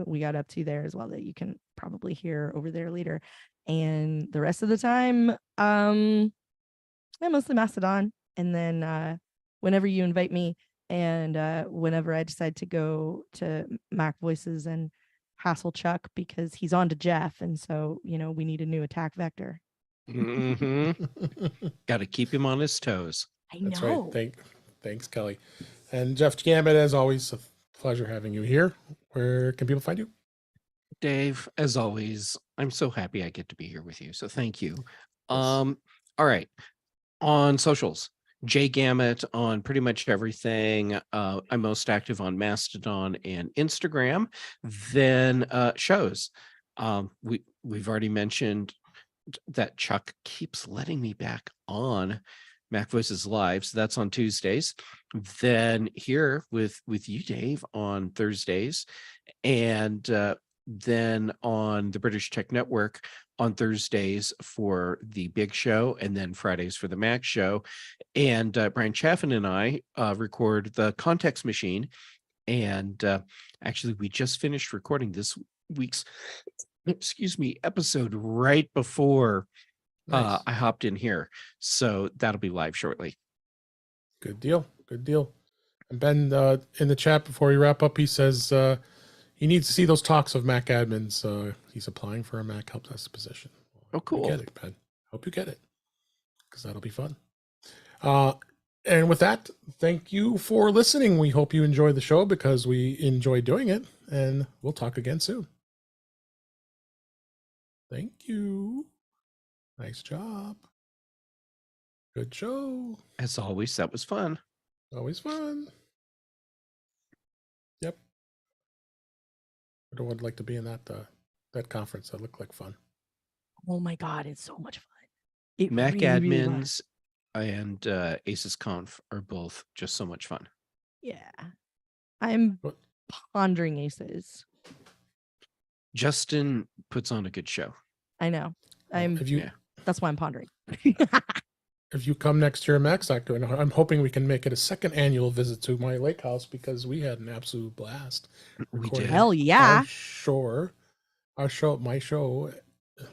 we got up to there as well that you can probably hear over there later. And the rest of the time, I'm mostly Mastodon. And then whenever you invite me and whenever I decide to go to Mac Voices and hassle Chuck because he's on to Jeff. And so, we need a new attack vector. Got to keep him on his toes. I That's know. right. Thanks, Kelly. And Jeff Gambit, as always, a pleasure having you here. Where can people find you? Dave, as always, I'm so happy I get to be here with you. So thank you. Yes. All right. On socials, Jay Gamut on pretty much everything. I'm most active on Mastodon and Instagram. Then shows. We've already mentioned that Chuck keeps letting me back on Mac Voices Live. So that's on Tuesdays. Then here with you, Dave, on Thursdays. And then on the British Tech Network on Thursdays for the Big Show, and then Fridays for the Mac Show. And Brian Chaffin and I record the Context Machine. And actually, we just finished recording this week's, episode right before Nice. I hopped in here. So that'll be live shortly. Good deal. Good deal. And Ben, in the chat before we wrap up, he says he needs to see those talks of Mac admins. He's applying for a Mac help desk position. Oh, cool. You get it, Ben. Hope you get it, because that'll be fun. And with that, thank you for listening. We hope you enjoy the show because we enjoy doing it, and we'll talk again soon. Thank you. Nice job. Good show. As always, that was fun. Always fun. Yep. I would like to be in that conference. That looked like fun. Oh my God, it's so much fun. It Mac really, really was. admins and Aces Conf are both just so much fun. Yeah. I'm What? pondering Aces. Justin puts on a good show. I know. That's why I'm pondering. If you come next year at Max Actor, and I'm hoping we can make it a second annual visit to my lake house because we had an absolute blast. We recording did. Hell yeah. My show,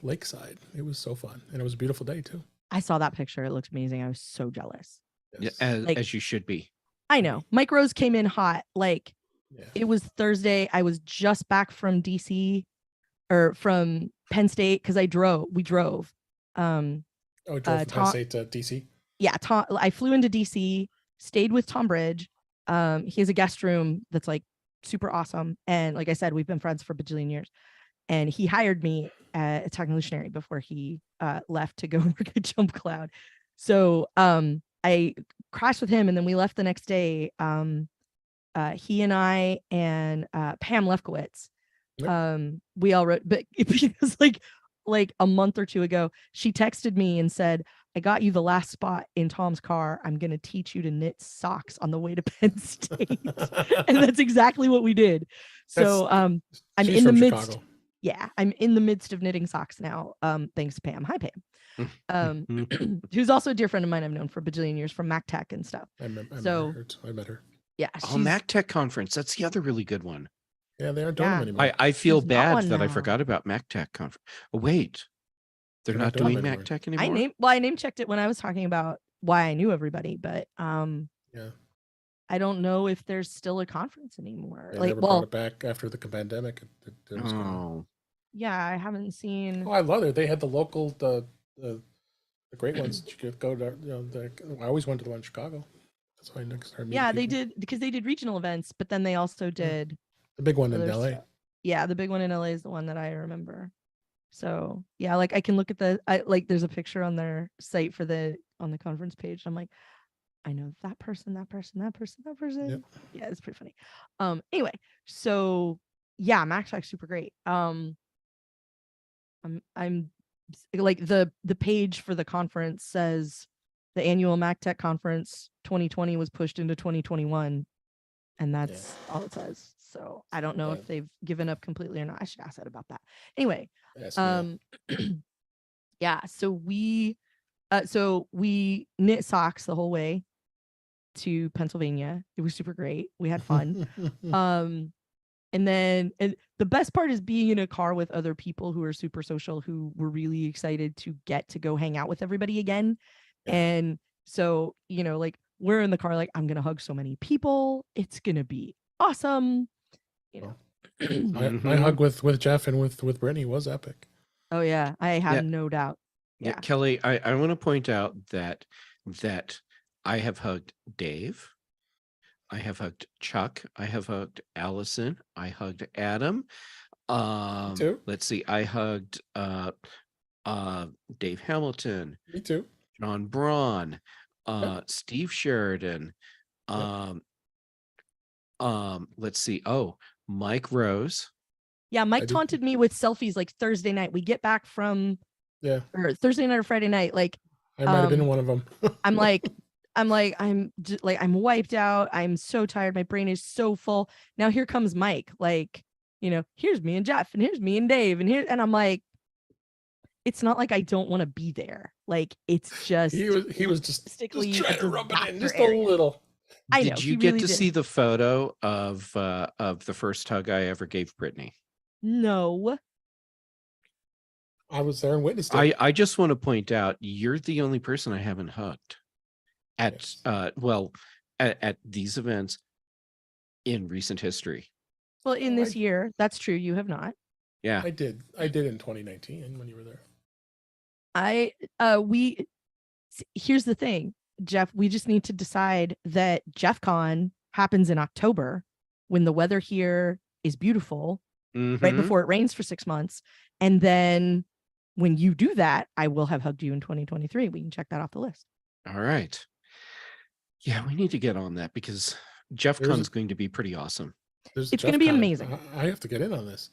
Lakeside. It was so fun. And it was a beautiful day too. I saw that picture. It looked amazing. I was so jealous. Yes. Yeah, Like- as you should be. I know. Mike Rose came in hot. Like, Yeah. it was Thursday. I was just back from DC or from Penn State because we drove. Oh, drove from Penn State to DC? Yeah, I flew into DC, stayed with Tom Bridge. He has a guest room that's like super awesome. And like I said, we've been friends for a bajillion years. And he hired me at Technolutionary before he left to go work at Jump Cloud. So I crashed with him, and then we left the next day. He and I and Pam Lefkowitz, we all wrote, but because like a month or two ago, she texted me and said, I got you the last spot in Tom's car. I'm going to teach you to knit socks on the way to Penn State. And that's exactly what we did. So I'm She's in the from midst. Chicago. Yeah, I'm in the midst of knitting socks now. Thanks to Pam. Hi, Pam. Who's also a dear friend of mine I've known for a bajillion years from Mac Tech and stuff. I met her. Yeah. Oh, Mac Tech Conference. That's the other really good one. Yeah, they aren't doing them anymore. I feel There's not bad one that I now. forgot about Mac Tech Conference. Oh, wait. They're not doing Mac Tech anymore? I name checked it when I was talking about why I knew everybody, but yeah. I don't know if there's still a conference anymore. They like, never brought it back after the pandemic. It was gone. Yeah, I haven't seen. Oh, I love it. They had the local, the great ones that you could go to. You know, I always went to the one in Chicago. That's why I started meeting They people. did, because they did regional events, but then they also did the big one in other LA. stuff. Yeah, the big one in LA is the one that I remember. So yeah, like I can look at there's a picture on their site on the conference page. I'm like, I know that person. Yep. Yeah, it's pretty funny. Anyway, so yeah, Mac Tech's super great. I'm like the page for the conference says the annual Mac Tech conference 2020 was pushed into 2021, and that's all it says. So I don't know if they've given up completely or not. I should ask that about that. Anyway, yeah. So we knit socks the whole way to Pennsylvania. It was super great. We had fun. And the best part is being in a car with other people who are super social, who were really excited to get to go hang out with everybody again. Yeah. And so, like we're in the car, like I'm going to hug so many people. It's going to be awesome. My hug with Jeff and with Brittany was epic. Oh yeah. I have no doubt. Yeah. Kelly, I want to point out that I have hugged Dave. I have hugged Chuck. I have hugged Allison. I hugged Adam. Me too. Let's see. I hugged Dave Hamilton. Me too. John Braun. Steve Sheridan. Let's see. Oh, Mike Rose. Yeah, Mike taunted me with selfies like Thursday night. We get back from or Thursday night or Friday night. Like I might have been one of them. I'm wiped out. I'm so tired. My brain is so full. Now here comes Mike. Like, here's me and Jeff, and here's me and Dave, and I'm like, it's not like I don't want to be there. Like, it's just he was just trying to rub it in just a little. I know. Did you get to see the photo of the first hug I ever gave Brittany? No. I was there and witnessed it. I just want to point out, you're the only person I haven't hugged at at these events in recent history. Well, in this year, that's true. You have not. Yeah, I did in 2019 when you were there. Here's the thing, Jeff, we just need to decide that Jeff Con happens in October when the weather here is beautiful, right before it rains for 6 months. And then when you do that, I will have hugged you in 2023. We can check that off the list. All right. Yeah, we need to get on that because Jeff Con's going to be pretty awesome. It's going to be amazing. I have to get in on this.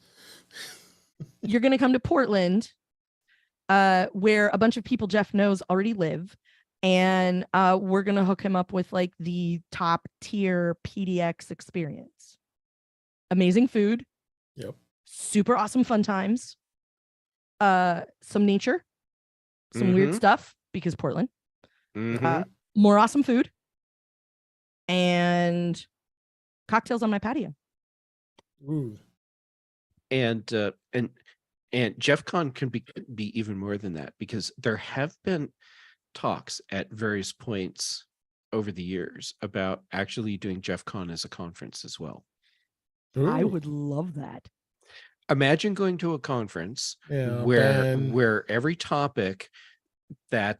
You're going to come to Portland, where a bunch of people Jeff knows already live. And we're going to hook him up with like the top tier PDX experience. Amazing food. Yep. Super awesome fun times. Some nature. Some weird stuff because Portland. More awesome food. And cocktails on my patio. Ooh. And Jeff Con can be even more than that, because there have been talks at various points over the years about actually doing Jeff Con as a conference as well. Ooh. I would love that. Imagine going to a conference where every topic that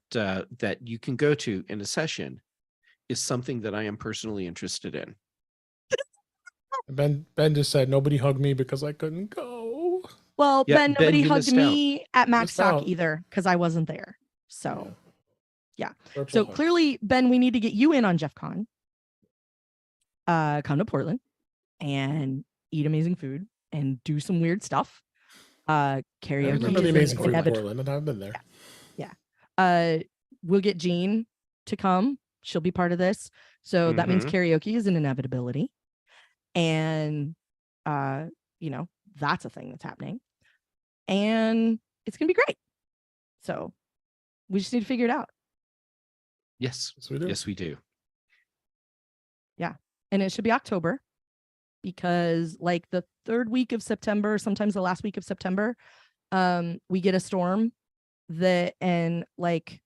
you can go to in a session is something that I am personally interested in. Ben just said nobody hugged me because I couldn't go. Well, Yeah, Ben, nobody you hugged missed me at Max Missed Talk out. either because I wasn't there. So Virtual So hugs. clearly, Ben, we need to get you in on Jeff Con. Come to Portland and eat amazing food and do some weird stuff. I Karaoke remember the is amazing food in inevitable. Portland, and I've been there. We'll get Jean to come. She'll be part of this. So that means karaoke is an inevitability. And that's a thing that's happening. And it's gonna be great. So we just need to figure it out. Yes. Yes, we do. Yes, we do. And it should be October, because like the third week of September, sometimes the last week of September, we get a storm and like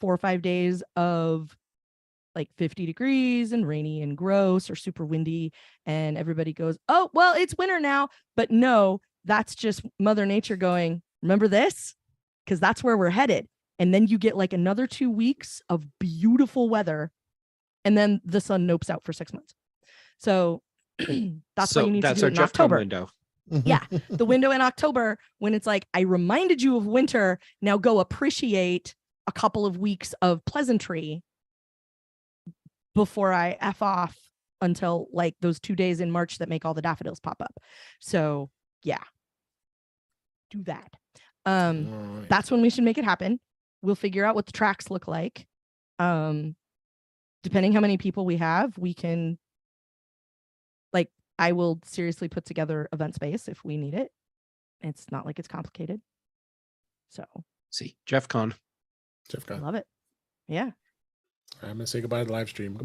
4 or 5 days of like 50 degrees and rainy and gross or super windy, and everybody goes, oh, well, it's winter now. But no, that's just Mother Nature going, remember this? Because that's where we're headed. And then you get like another 2 weeks of beautiful weather, and then the sun nopes out for 6 months. So that's why you need to do it in Jeff Con October. window. Yeah, the window in October when it's like, I reminded you of winter. Now go appreciate a couple of weeks of pleasantry before I F off until like those 2 days in March that make all the daffodils pop up. So yeah, do that. All right. That's when we should make it happen. We'll figure out what the tracks look like. Depending how many people we have, we can, like, I will seriously put together event space if we need it. It's not like it's complicated. So See, Jeff Con. Jeff I Con. love it. Yeah. I'm gonna say goodbye to the live stream.